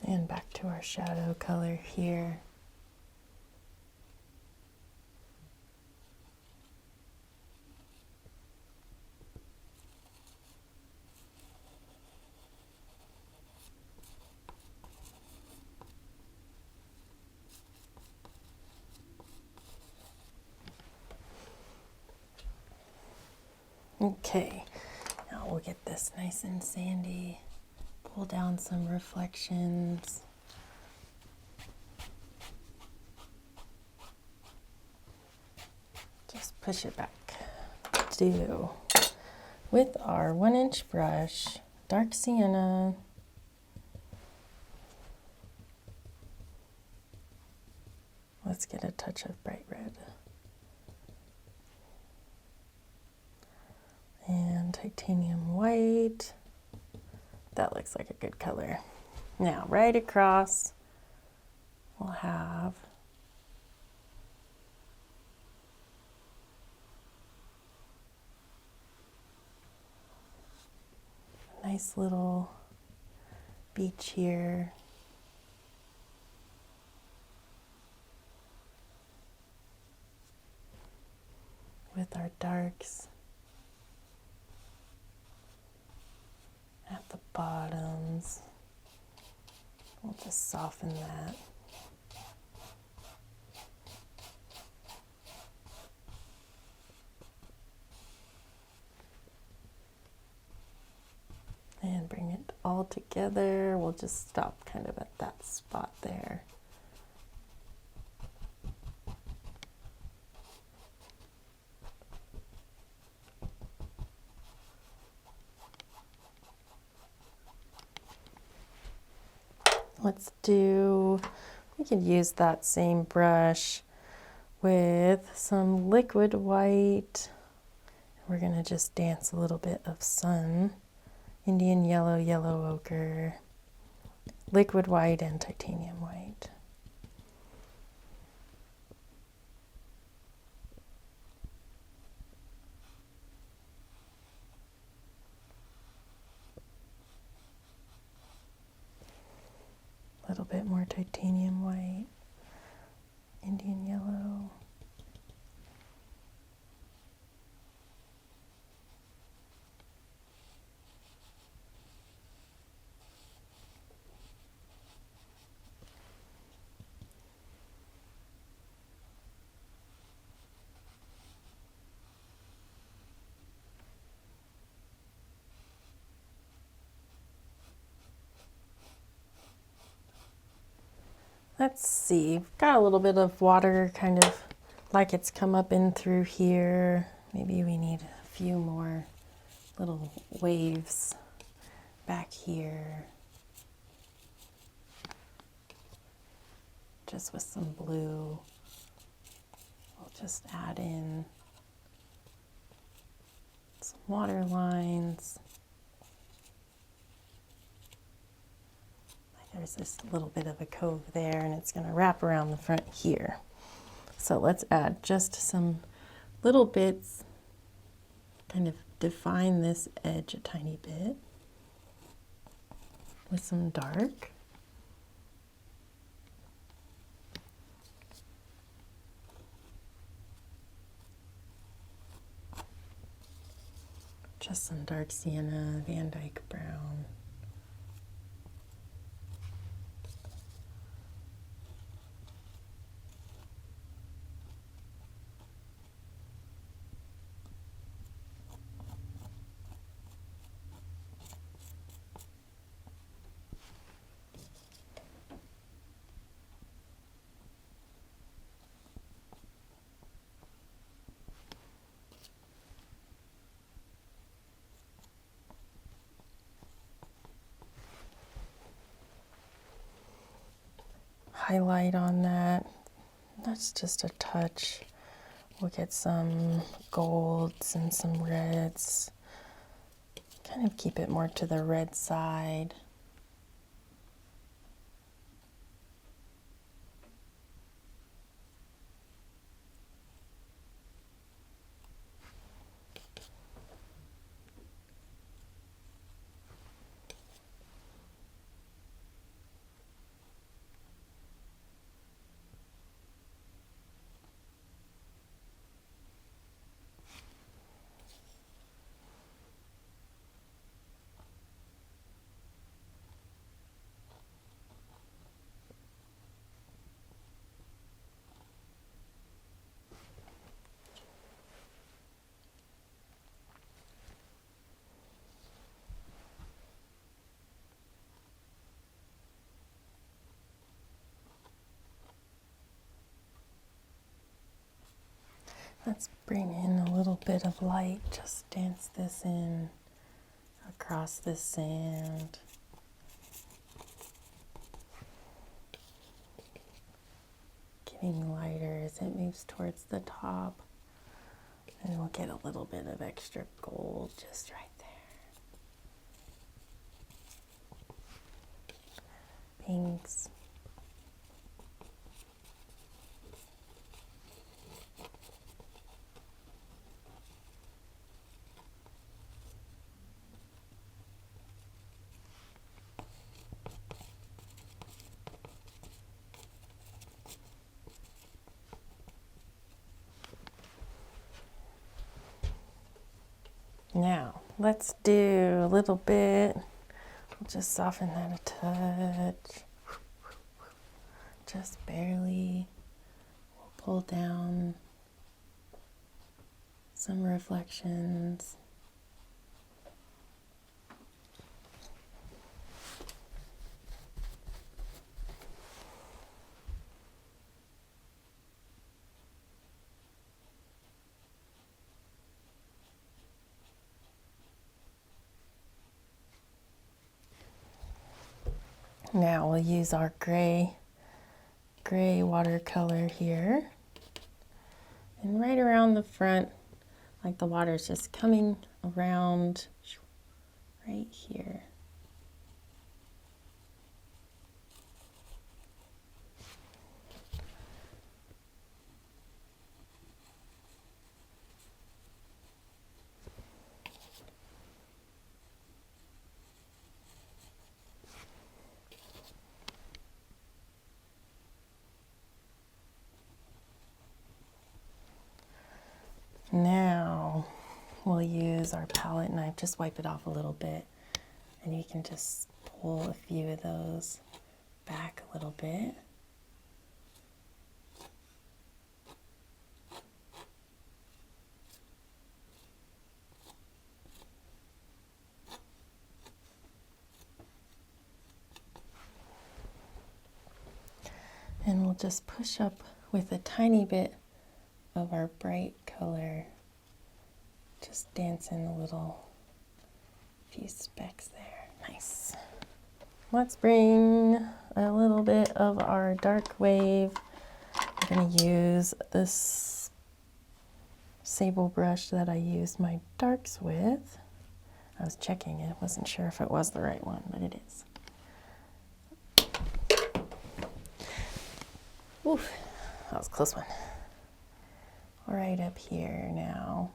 And back to our shadow color here. Okay, now we'll get this nice and sandy. Pull down some reflections. Just push it back. Do with our 1-inch brush, dark sienna. Let's get a touch of bright red. And titanium white. That looks like a good color. Now, right across, we'll have a nice little beach here. With our darks at the bottoms. We'll just soften that. And bring it all together. We'll just stop kind of at that spot there. Let's do We could use that same brush with some liquid white. We're going to just dance a little bit of sun, Indian yellow, yellow ochre, liquid white, and titanium white. A little bit more titanium white, Indian yellow. Let's see, got a little bit of water kind of like it's come up in through here. Maybe we need a few more little waves back here. Just with some blue, we'll just add in some water lines. There's this little bit of a cove there, and it's going to wrap around the front here. So let's add just some little bits, kind of define this edge a tiny bit with some dark. Just some dark sienna, Dyke Brown. Highlight on that. That's just a touch. We'll get some golds and some reds. Kind of keep it more to the red side. Let's bring in a little bit of light, just dance this in across this sand. Getting lighter as it moves towards the top. And we'll get a little bit of extra gold just right there. Pinks. Now, let's do a little bit. We'll just soften that a touch. Just barely. We'll pull down some reflections. Now we'll use our gray gray watercolor here. And right around the front, like the water's just coming around right here. Now we'll use our palette knife, just wipe it off a little bit, and you can just pull a few of those back a little bit. And we'll just push up with a tiny bit of our bright color, just dancing a little, few specks there. Nice. Let's bring a little bit of our dark wave. I'm going to use this sable brush that I used my darks with. I was checking it, wasn't sure if it was the right one, but it is. Oof, that was a close one. Right up here now.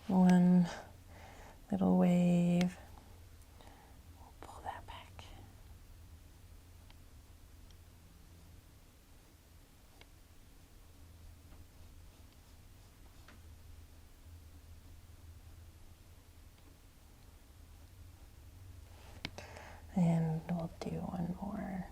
One little wave. We'll pull that back. And we'll do one more.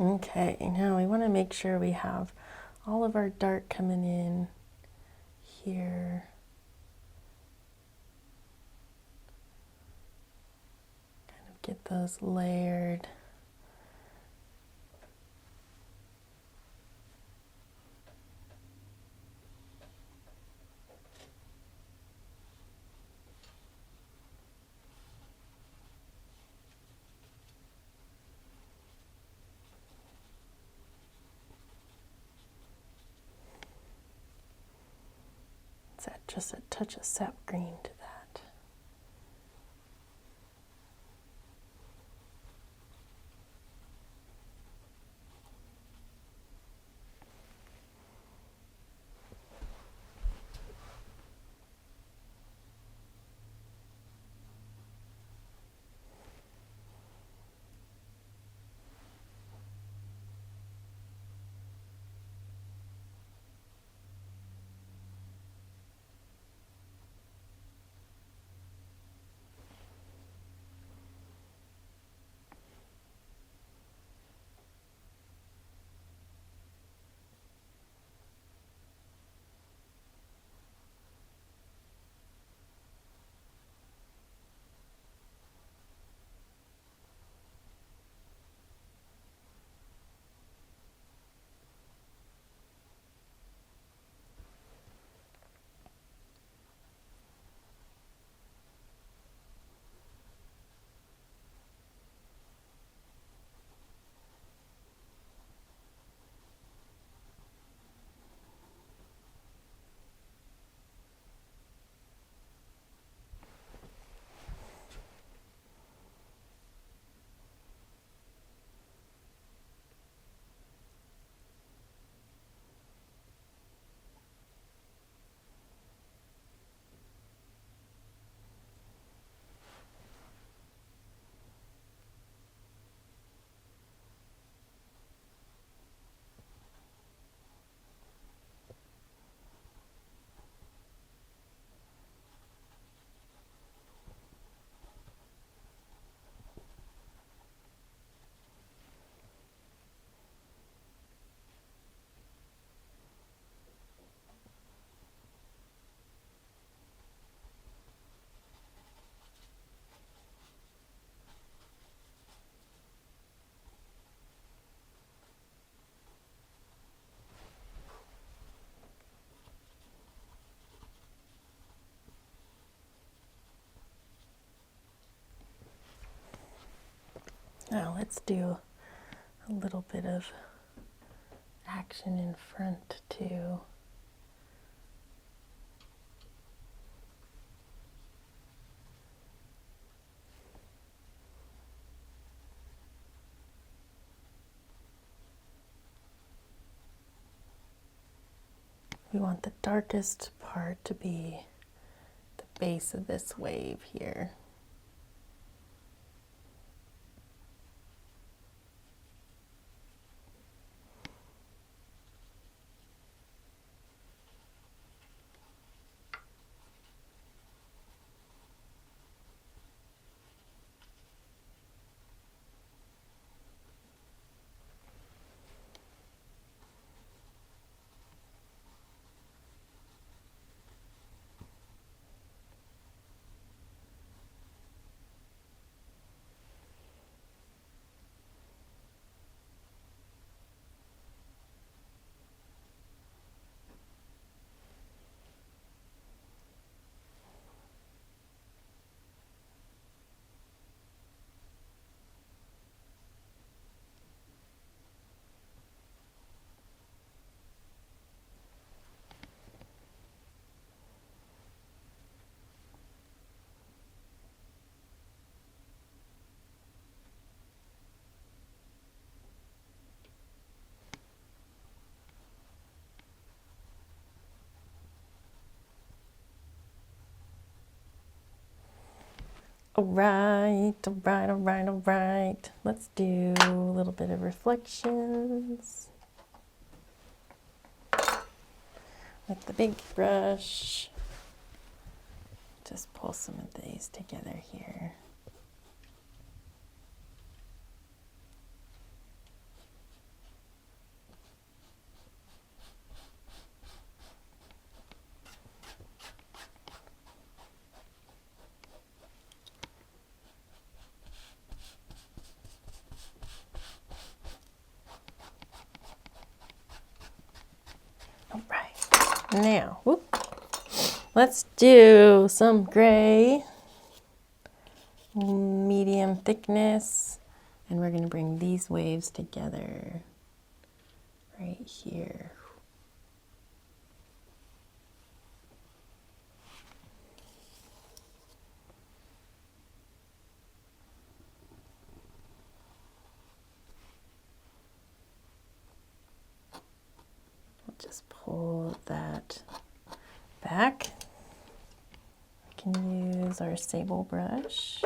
Okay, now we want to make sure we have all of our dark coming in here. Kind of get those layered. Let's add just a touch of sap green to that. Now let's do a little bit of action in front too. We want the darkest part to be the base of this wave here. All right. Let's do a little bit of reflections with the big brush. Just pull some of these together here. All right, now, let's do some gray, medium thickness, and we're going to bring these waves together right here. Just pull that back. We can use our sable brush.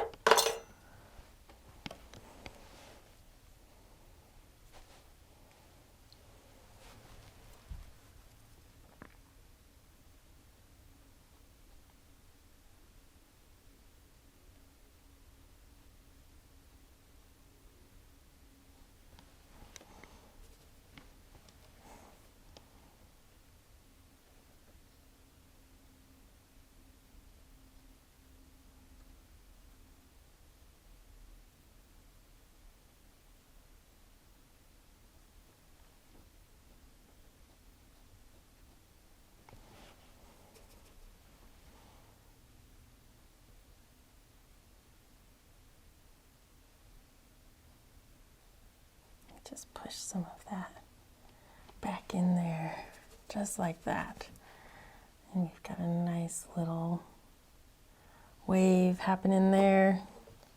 Just push some of that back in there, just like that. And you've got a nice little wave happening there.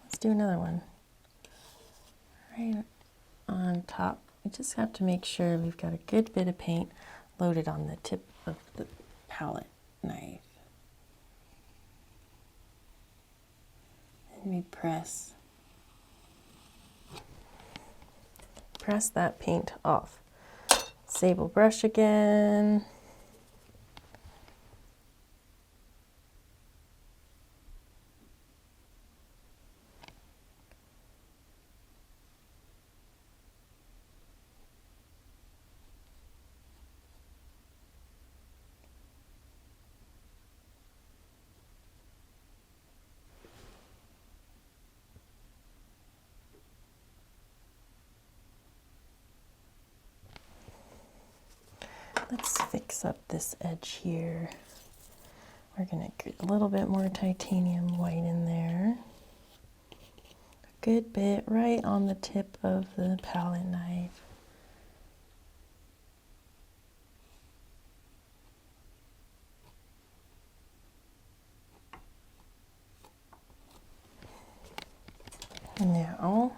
Let's do another one. Right on top. We just have to make sure we've got a good bit of paint loaded on the tip of the palette knife. And we press that paint off. Sable brush again. Let's fix up this edge here. We're going to get a little bit more titanium white in there. A good bit right on the tip of the palette knife. Now,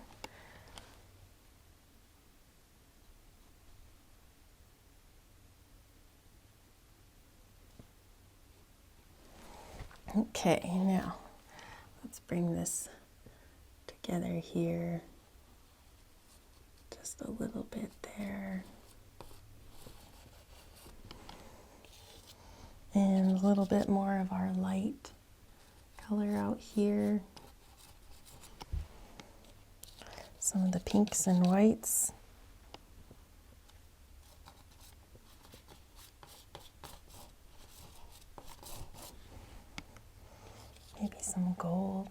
okay, now let's bring this together here. Just a little bit there. And a little bit more of our light color out here. Some of the pinks and whites. Maybe some gold.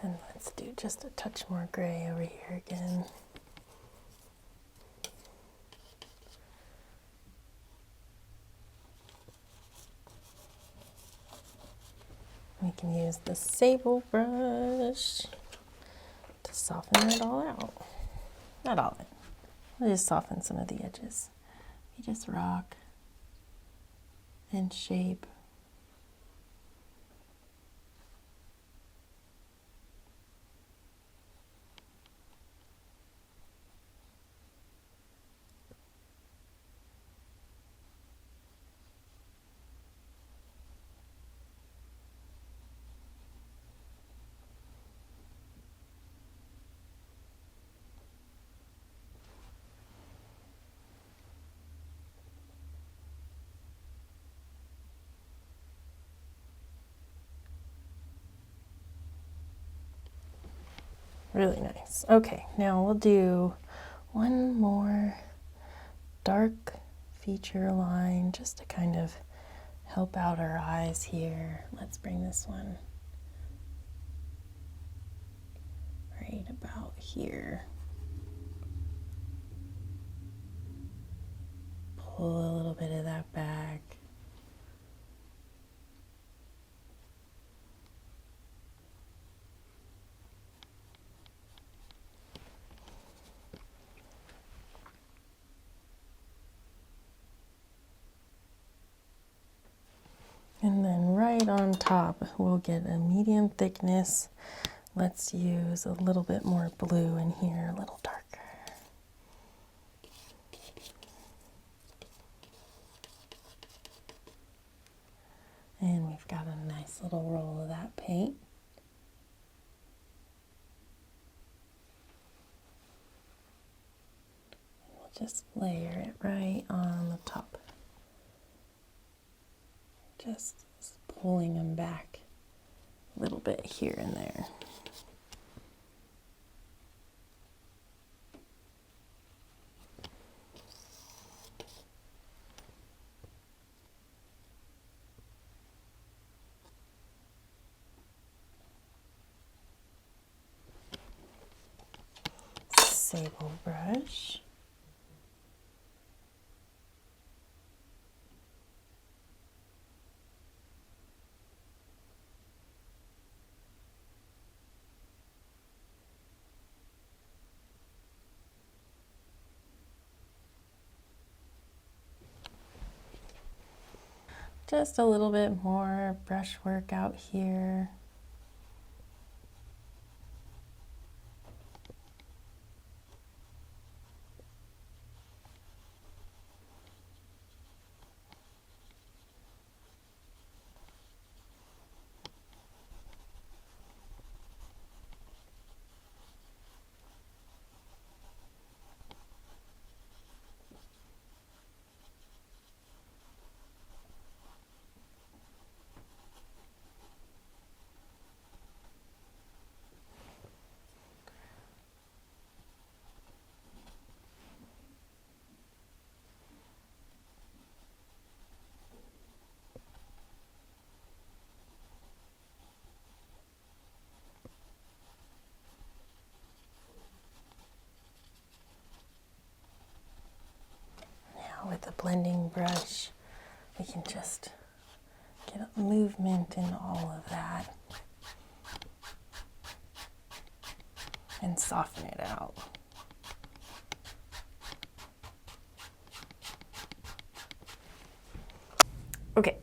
And let's do just a touch more gray over here again. We can use the sable brush to soften it all out. Not all of it. We'll just soften some of the edges. We just rock and shape. Really nice. Okay, now we'll do one more dark feature line just to kind of help out our eyes here. Let's bring this one right about here. Pull a little bit of that back. And then right on top, we'll get a medium thickness. Let's use a little bit more blue in here, a little darker. And we've got a nice little roll of that paint. We'll just layer it right on the top. Just pulling them back a little bit here and there. Sable brush. Just a little bit more brushwork out here. blending brush, we can just get a movement in all of that and soften it out. Okay,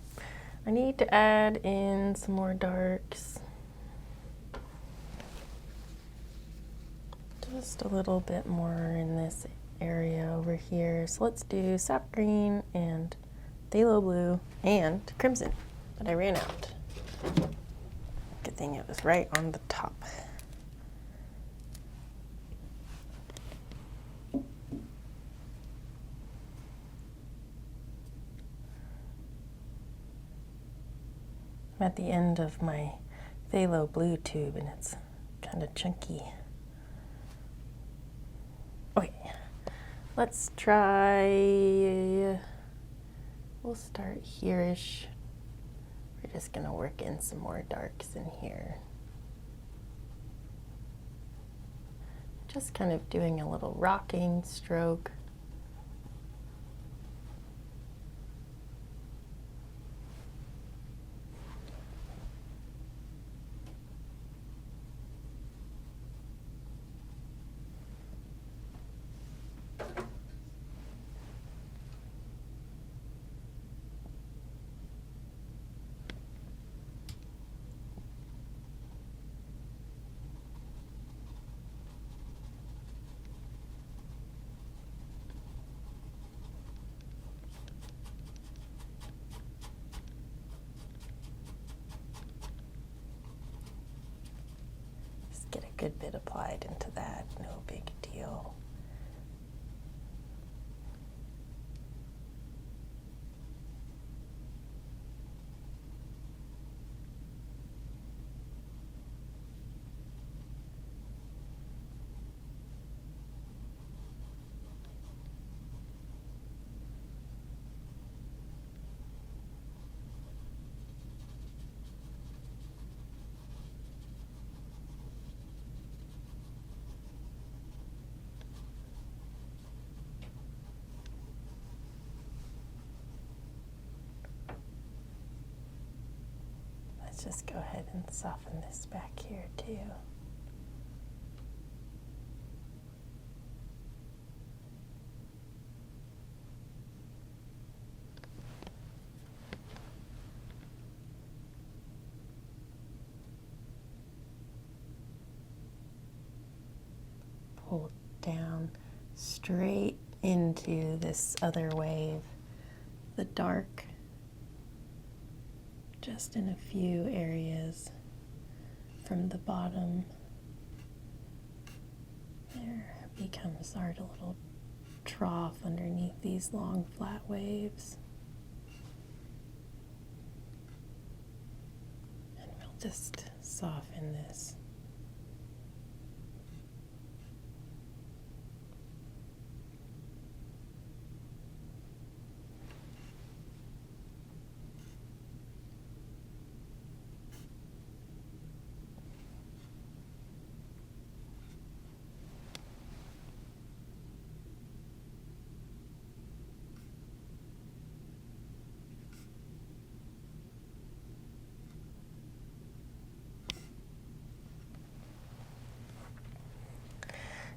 I need to add in some more darks. Just a little bit more in this area over here. So let's do Sap Green and Phthalo Blue and Crimson, but I ran out. Good thing it was right on the top. I'm at the end of my Phthalo Blue tube and it's kind of chunky. Okay, let's try, we'll start here-ish. We're just gonna work in some more darks in here. Just kind of doing a little rocking stroke. Get a good bit applied into that, no big deal. Let's just go ahead and soften this back here too. Pull down straight into this other wave, the dark. Just in a few areas from the bottom. There becomes our little trough underneath these long flat waves. And we'll just soften this.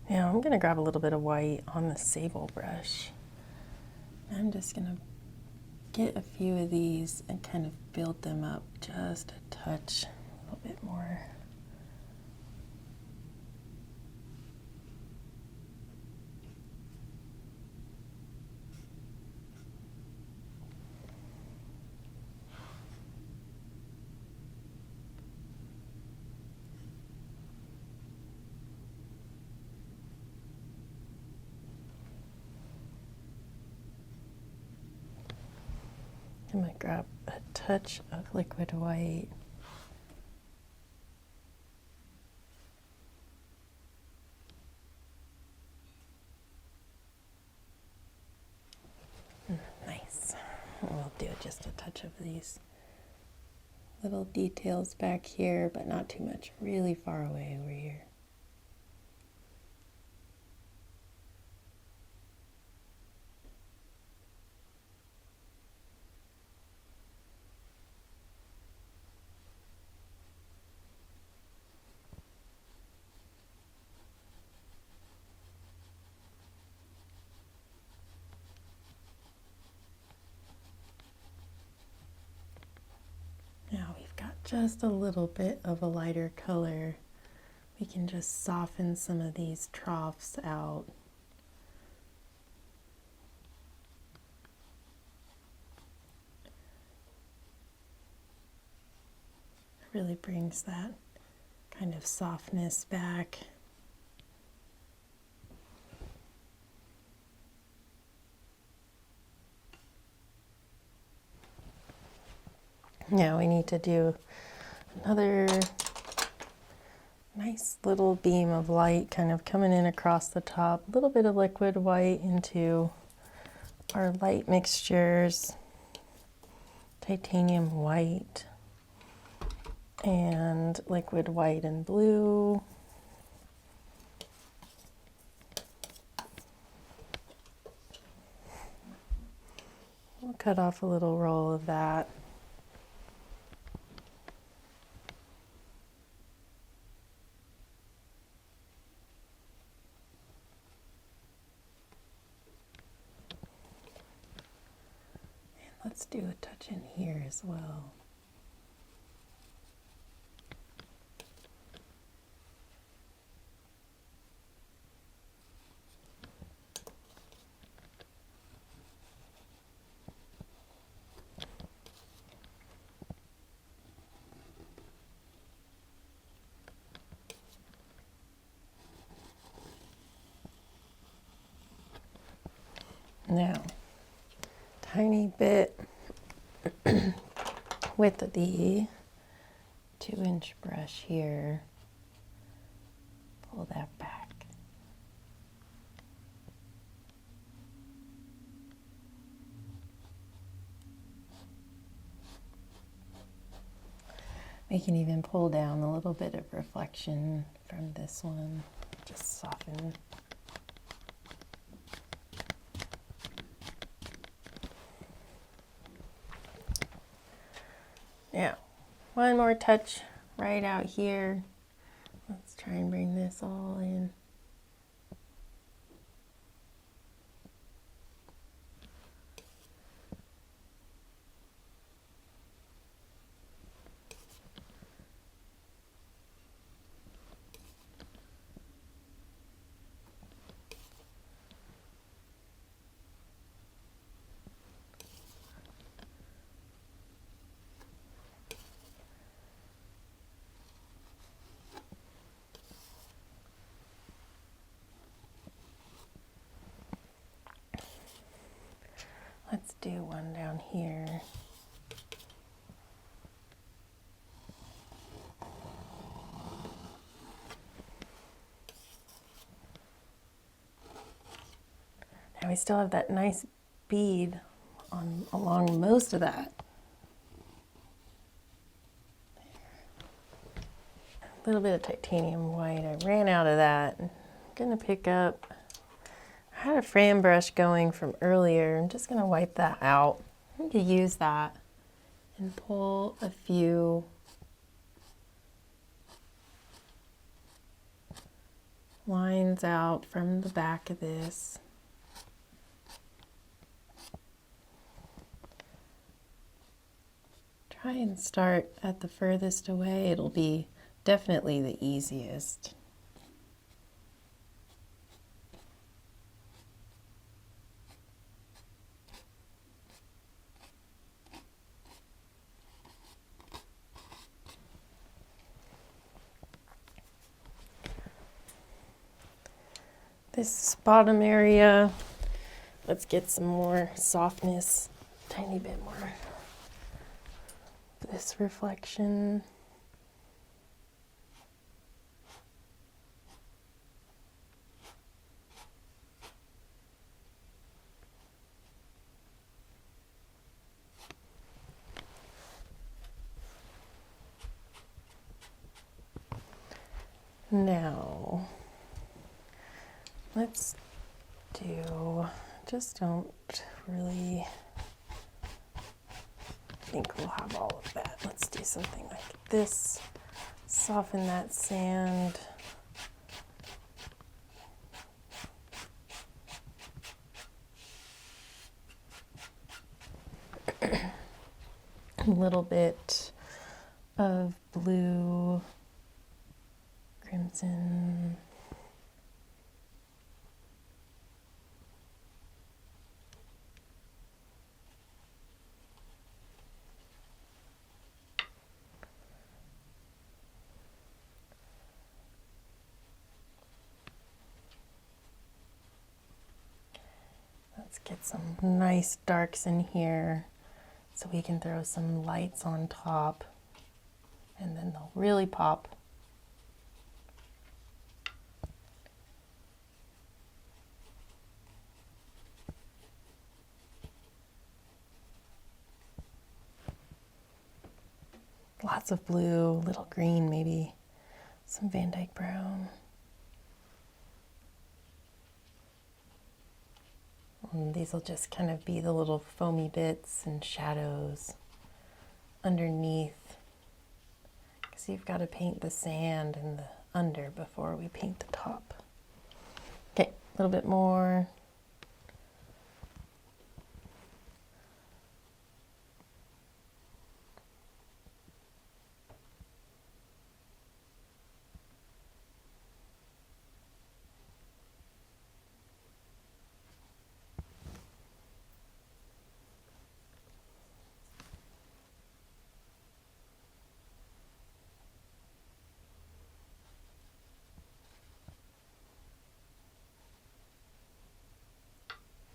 Now I'm going to grab a little bit of white on the sable brush. I'm just going to get a few of these and kind of build them up just a touch, a little bit more. I'm going to grab a touch of liquid white. Nice. We'll do just a touch of these little details back here, but not too much, really far away over here. just a little bit of a lighter color, we can just soften some of these troughs out. It really brings that kind of softness back. Now we need to do another nice little beam of light kind of coming in across the top, a little bit of liquid white into our light mixtures, titanium white and liquid white and blue. We'll cut off a little roll of that. Let's do a touch in here as well. Now, tiny bit with the 2-inch brush here, pull that back. We can even pull down a little bit of reflection from this one, just soften. Now, one more touch right out here. Let's try and bring this all in. Let's do one down here. Now we still have that nice bead along most of that. A little bit of titanium white. I ran out of that. I'm gonna pick up, I had a fan brush going from earlier. I'm just gonna wipe that out. I'm going to use that and pull a few lines out from the back of this. Try and start at the furthest away. It'll be definitely the easiest. This bottom area, let's get some more softness, tiny bit more. This reflection. Now, let's do, just don't really think we'll have all of that. Let's do something like this, soften that sand. A little bit of blue, crimson. Let's get some nice darks in here so we can throw some lights on top and then they'll really pop. Lots of blue, little green maybe, some Dyke Brown. And these will just kind of be the little foamy bits and shadows underneath, because you've got to paint the sand and the under before we paint the top. Okay, a little bit more.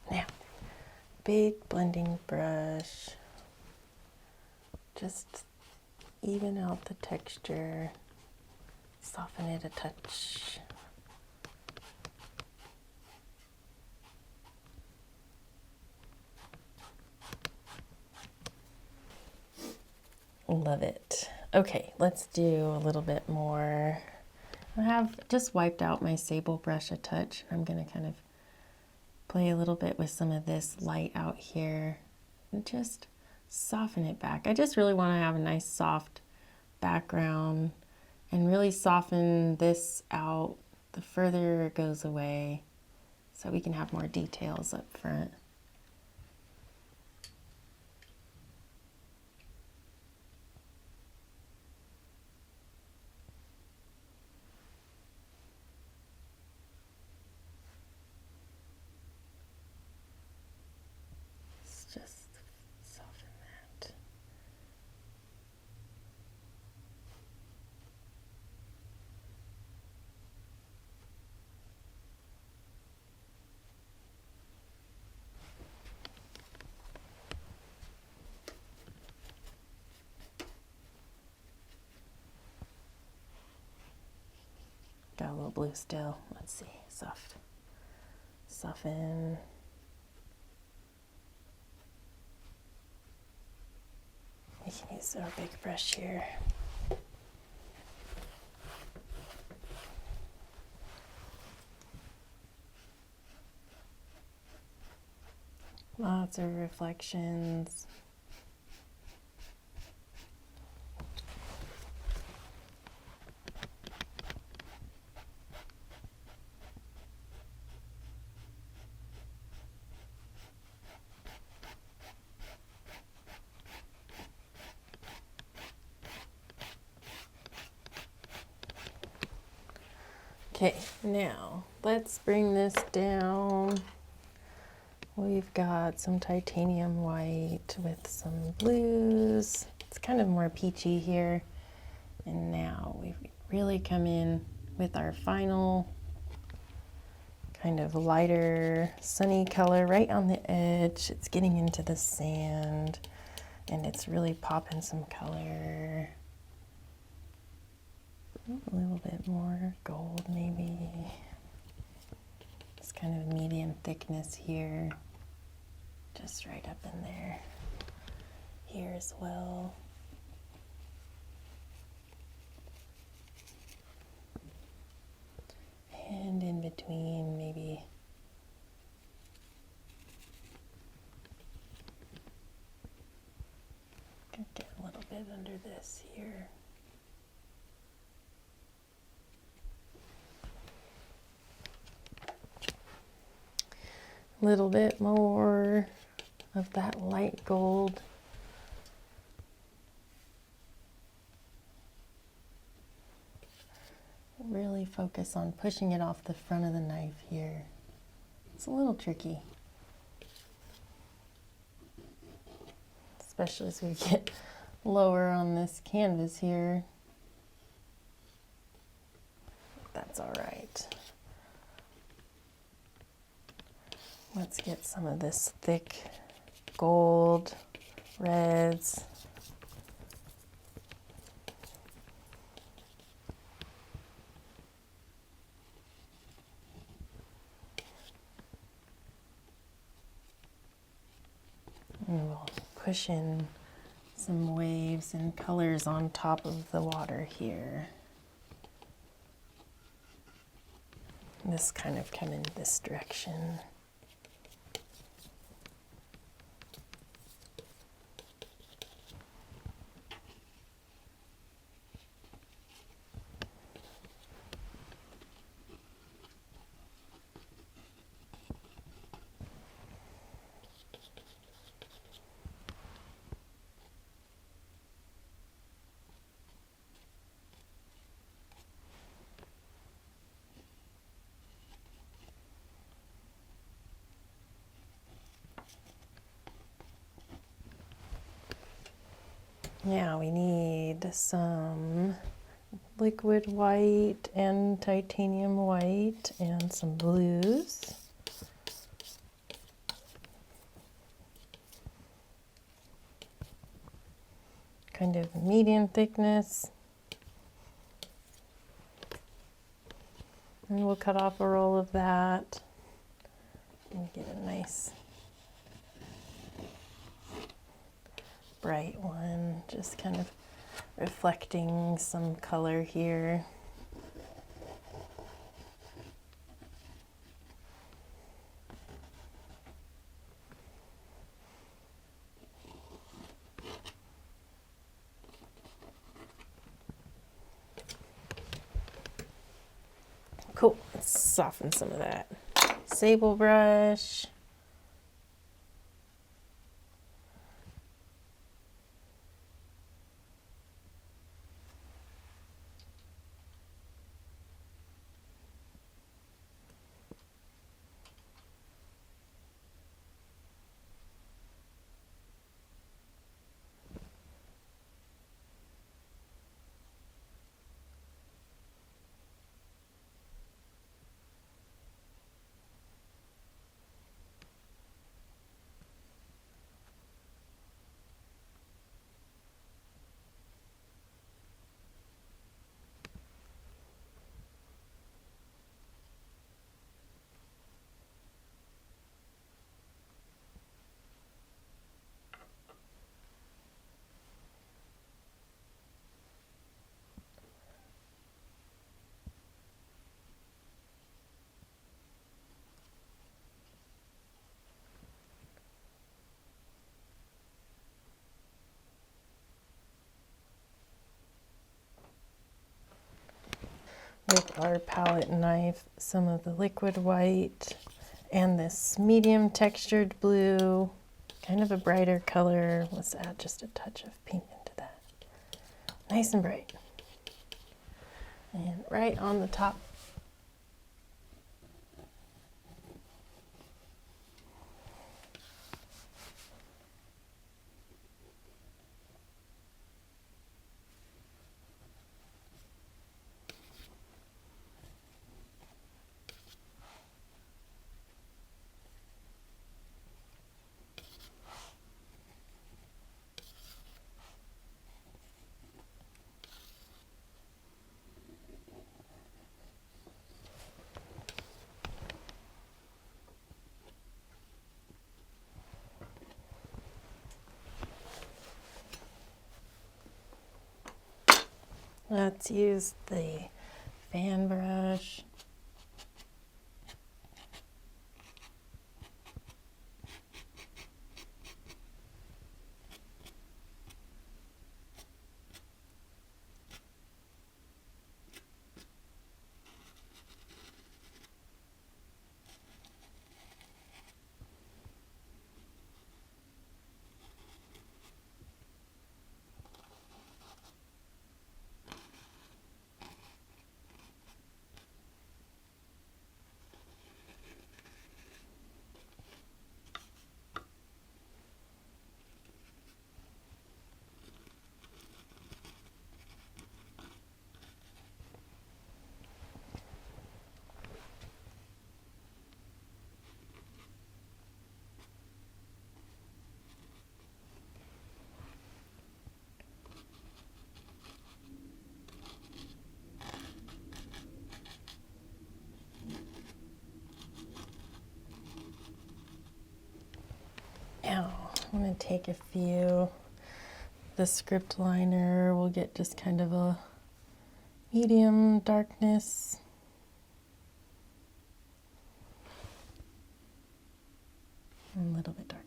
Now, big blending brush, just even out the texture, soften it a touch. Love it. Okay, let's do a little bit more. I have just wiped out my sable brush a touch. I'm going to kind of play a little bit with some of this light out here and just soften it back. I just really want to have a nice soft background and really soften this out the further it goes away so we can have more details up front. Just soften that. Got a little blue still. Let's see. Soften. We can use our big brush here. Lots of reflections. Okay, now let's bring this down. We've got some titanium white with some blues. It's kind of more peachy here. And now we really come in with our final kind of lighter sunny color right on the edge. It's getting into the sand and it's really popping some color. A little bit more gold maybe. It's kind of medium thickness here. Just right up in there. Here as well. And in between maybe. Get a little bit under this here. Little bit more of that light gold. really focus on pushing it off the front of the knife here. It's a little tricky, especially as we get lower on this canvas here. That's all right. Let's get some of this thick gold, reds. And we'll push in some waves and colors on top of the water here. And this kind of come in this direction. Now we need some liquid white and titanium white and some blues. Kind of medium thickness. And we'll cut off a roll of that and get a nice bright one, just kind of reflecting some color here. Cool, let's soften some of that. Sable brush. With our palette knife, some of the liquid white and this medium textured blue, kind of a brighter color. Let's add just a touch of pink into that. Nice and bright. And right on the top. Let's use the fan brush. take a few. The script liner will get just kind of a medium darkness. And a little bit darker.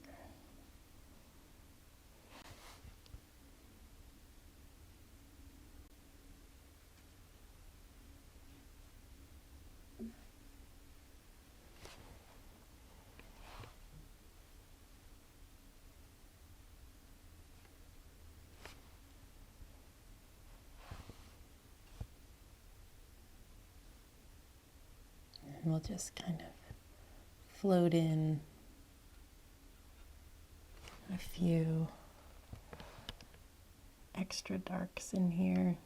And we'll just kind of float in a few extra darks in here.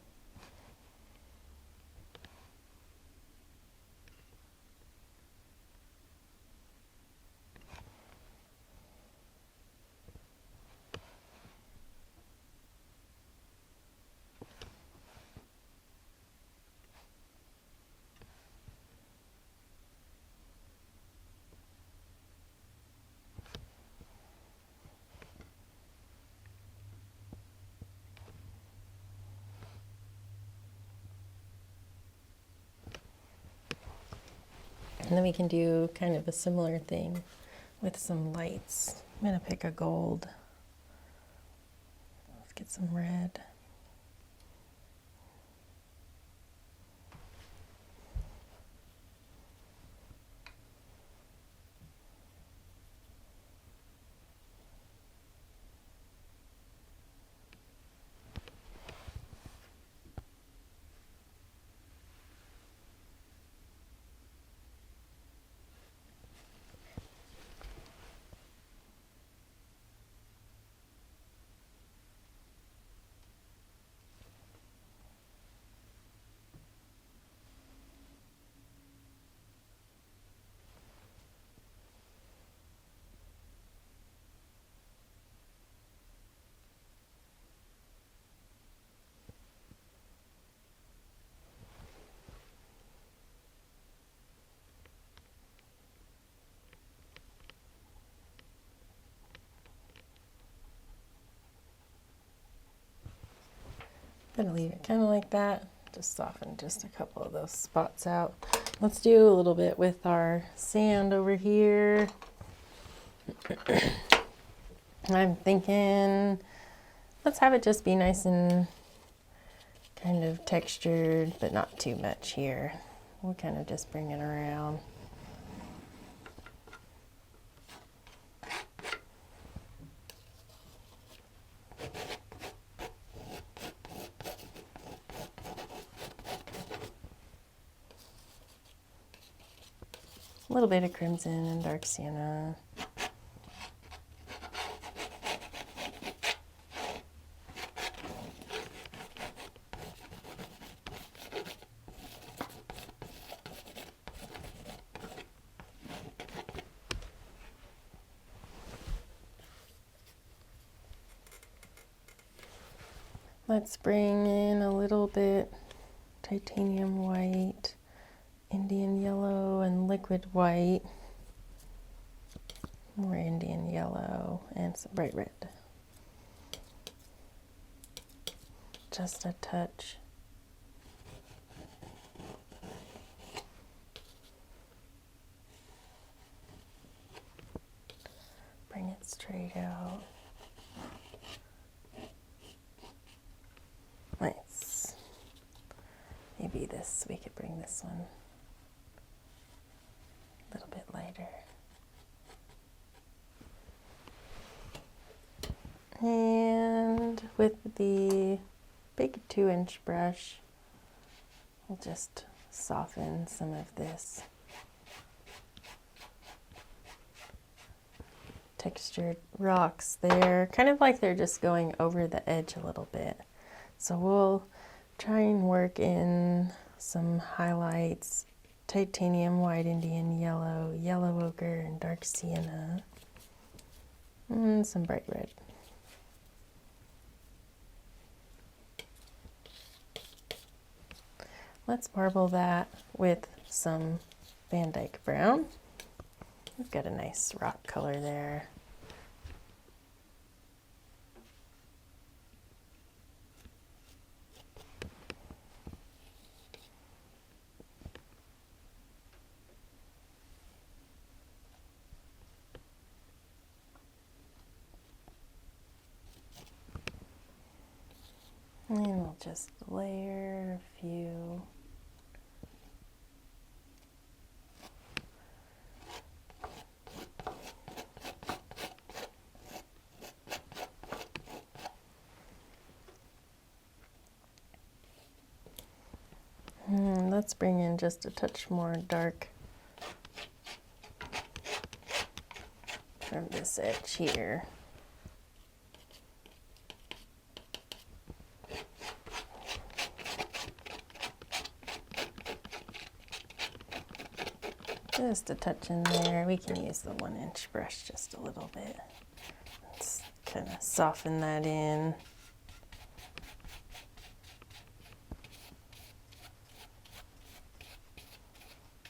And then we can do kind of a similar thing with some lights. I'm going to pick a gold. Let's get some red. I'm gonna leave it kind of like that. Just soften just a couple of those spots out. Let's do a little bit with our sand over here. I'm thinking, let's have it just be nice and kind of textured, but not too much here. We'll kind of just bring it around. A little bit of crimson and dark sienna. Let's bring in a little bit titanium white, Indian yellow, and liquid white. More Indian yellow and some bright red. Just a touch. Bring it straight out. Nice. Maybe this, we could bring this one a little bit lighter. And with the big 2-inch brush, we'll just soften some of this textured rocks there, kind of like they're just going over the edge a little bit. So we'll try and work in some highlights, titanium white, Indian yellow, yellow ochre, and dark sienna, and some bright red. Let's marble that with some Dyke Brown. We've got a nice rock color there. And we'll just layer a few. Let's bring in just a touch more dark from this edge here. Just a touch in there. We can use the 1-inch brush just a little bit. Let's kind of soften that in.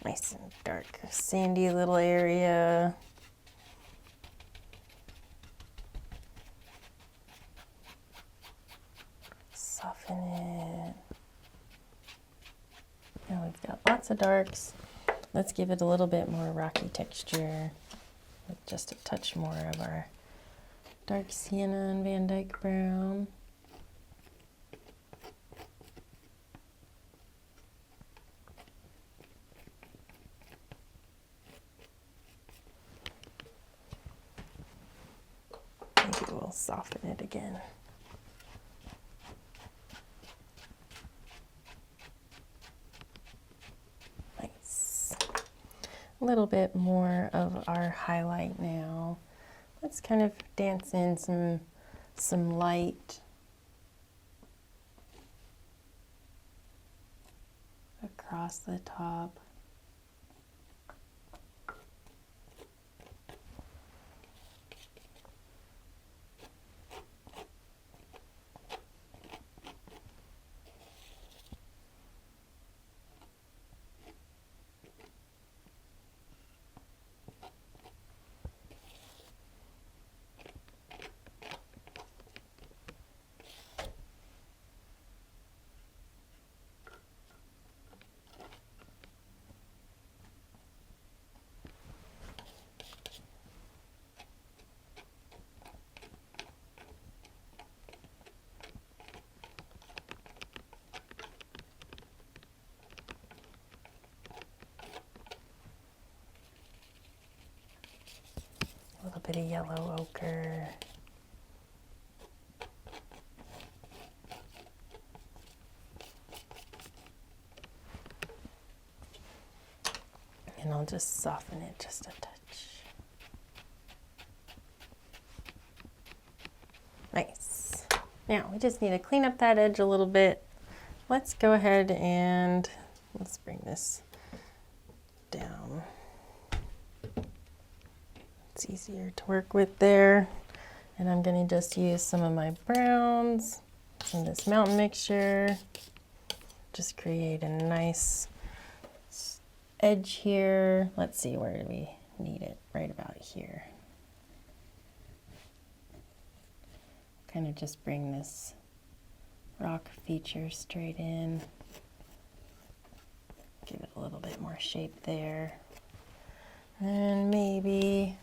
Nice and dark, sandy little area. Soften it. Now we've got lots of darks. Let's give it a little bit more rocky texture with just a touch more of our dark sienna and Van Dyke Brown. Maybe we'll soften it again. A little bit more of our highlight now. Let's kind of dance in some light across the top. A little bit of yellow ochre. And I'll just soften it just a touch. Nice. Now we just need to clean up that edge a little bit. Let's go ahead and let's bring this down. It's easier to work with there. And I'm going to just use some of my browns in this mountain mixture. Just create a nice edge here. Let's see, where do we need it? Right about here. Kind of just bring this rock feature straight in. Give it a little bit more shape there. And maybe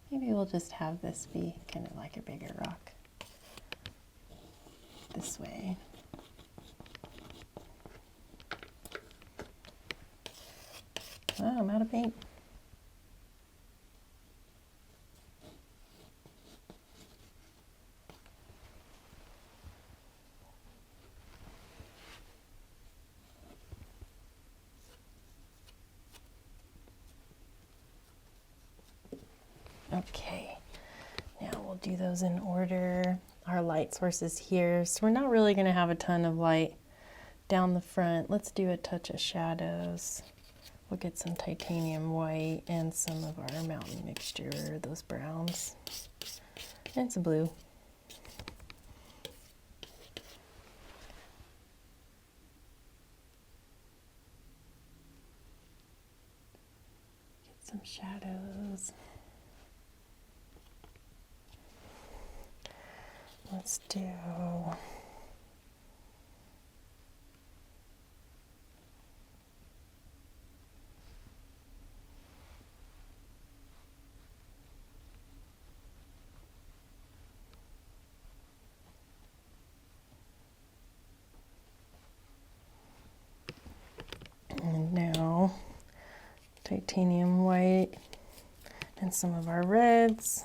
we'll just have this be kind of like a bigger rock this way. Oh, I'm out of paint. Okay, now we'll do those in order. Our light sources here, so we're not really going to have a ton of light down the front. Let's do a touch of shadows. We'll get some titanium white and some of our mountain mixture, those browns, and some blue. Get some shadows. Let's do titanium white, and some of our reds.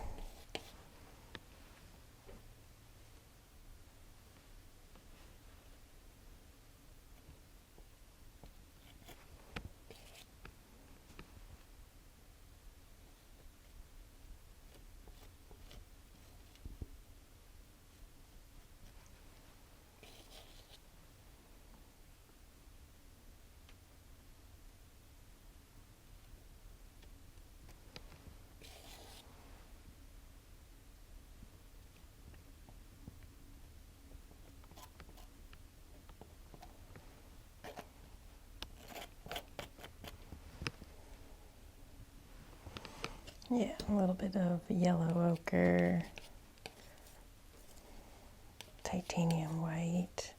Yeah, a little bit of yellow ochre, titanium white.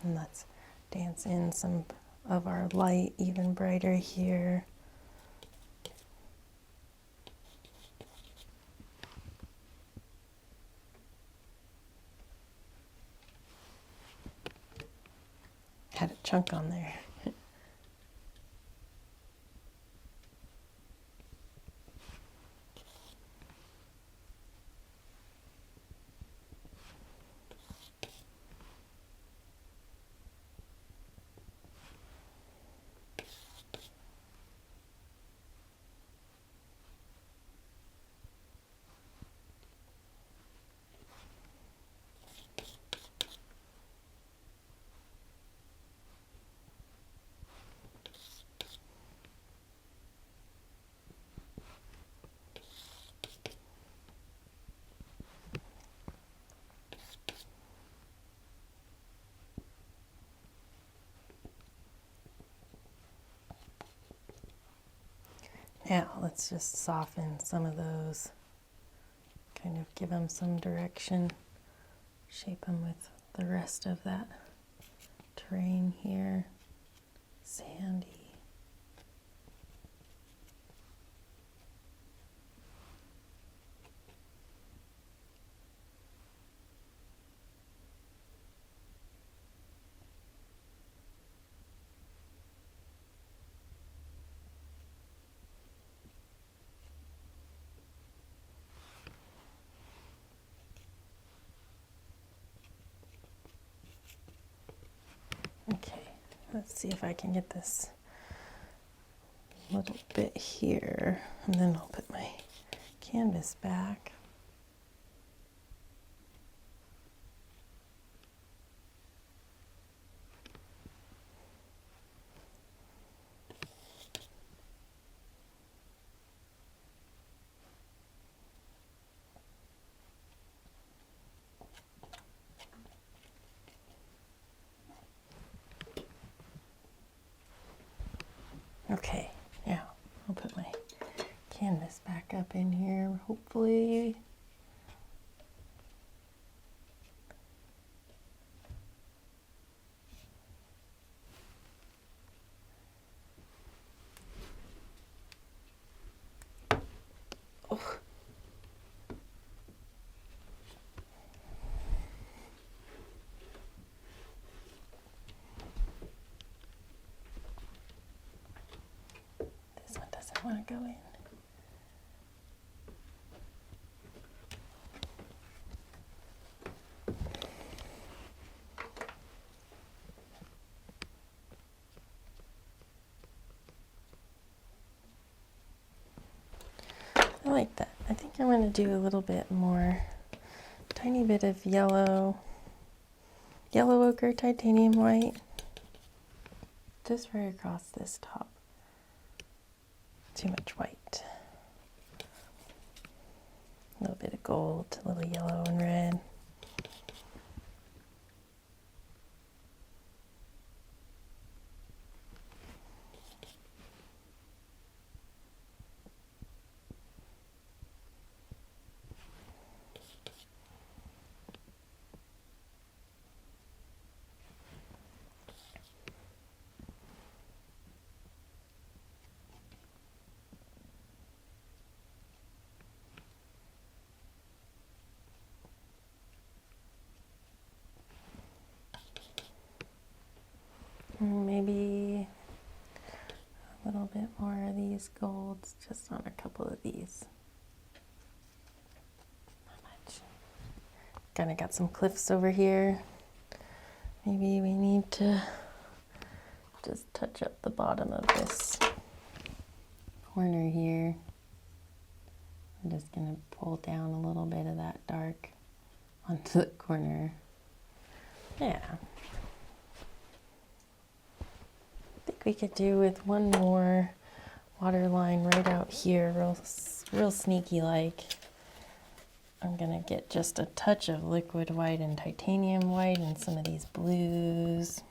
And let's dance in some of our light even brighter here. Had a chunk on there. Now let's just soften some of those, kind of give them some direction, shape them with the rest of that terrain here, sandy. Okay, let's see if I can get this little bit here, and then I'll put my canvas back. Okay, now I'll put my canvas back up in here, hopefully. Oh. This one doesn't want to go in. I like that. I think I'm going to do a little bit more, tiny bit of yellow ochre, titanium white, just right across this top. Too much white. A little bit of gold, a little yellow and red. Maybe a little bit more of these golds just on a couple of these. Not much. Kind of got some cliffs over here. Maybe we need to just touch up the bottom of this corner here. I'm just going to pull down a little bit of that dark onto the corner. Yeah. I think we could do with one more water line right out here, real sneaky like. I'm gonna get just a touch of liquid white and titanium white and some of these blues.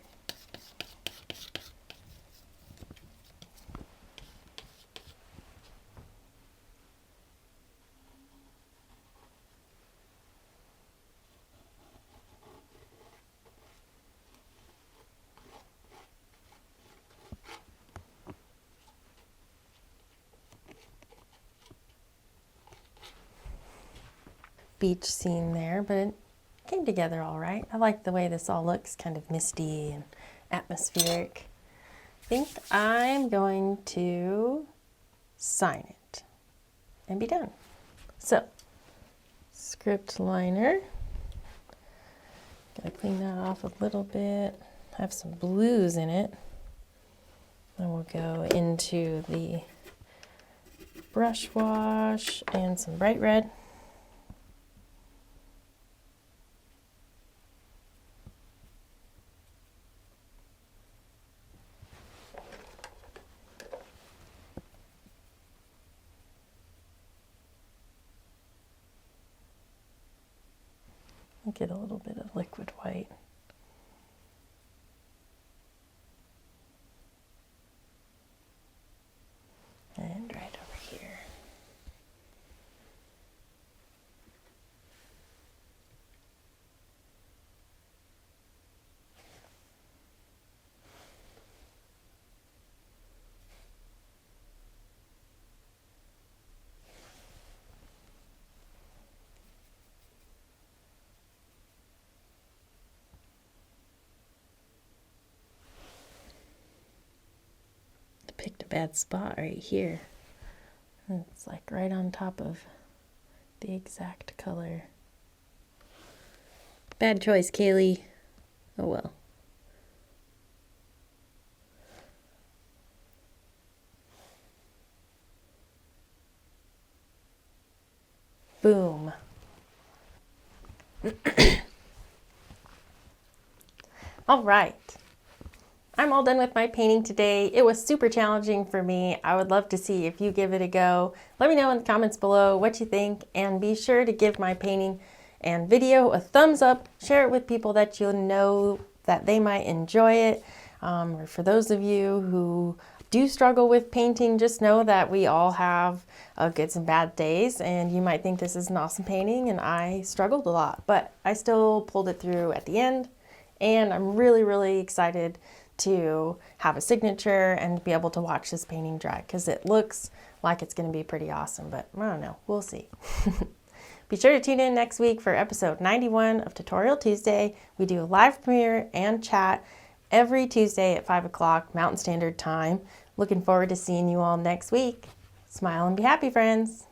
Beach scene there, but it came together all right. I like the way this all looks, kind of misty and atmospheric. I think I'm going to sign it and be done. So, script liner. Gotta clean that off a little bit. Have some blues in it. Then we'll go into the brush wash and some bright red. Get a little bit of liquid white. And right over here. Picked a bad spot right here. It's like right on top of the exact color. Bad choice, Kaylee. Oh well. Boom. All right. I'm all done with my painting today. It was super challenging for me. I would love to see if you give it a go. Let me know in the comments below what you think, and be sure to give my painting and video a thumbs up. Share it with people that you know that they might enjoy it. Or for those of you who do struggle with painting, just know that we all have good and bad days, and you might think this is an awesome painting, and I struggled a lot, but I still pulled it through at the end, and I'm really excited to have a signature and be able to watch this painting dry, because it looks like it's going to be pretty awesome, but I don't know, we'll see. Be sure to tune in next week for episode 91 of Tutorial Tuesday. We do a live premiere and chat every Tuesday at 5 o'clock Mountain Standard Time. Looking forward to seeing you all next week. Smile and be happy, friends.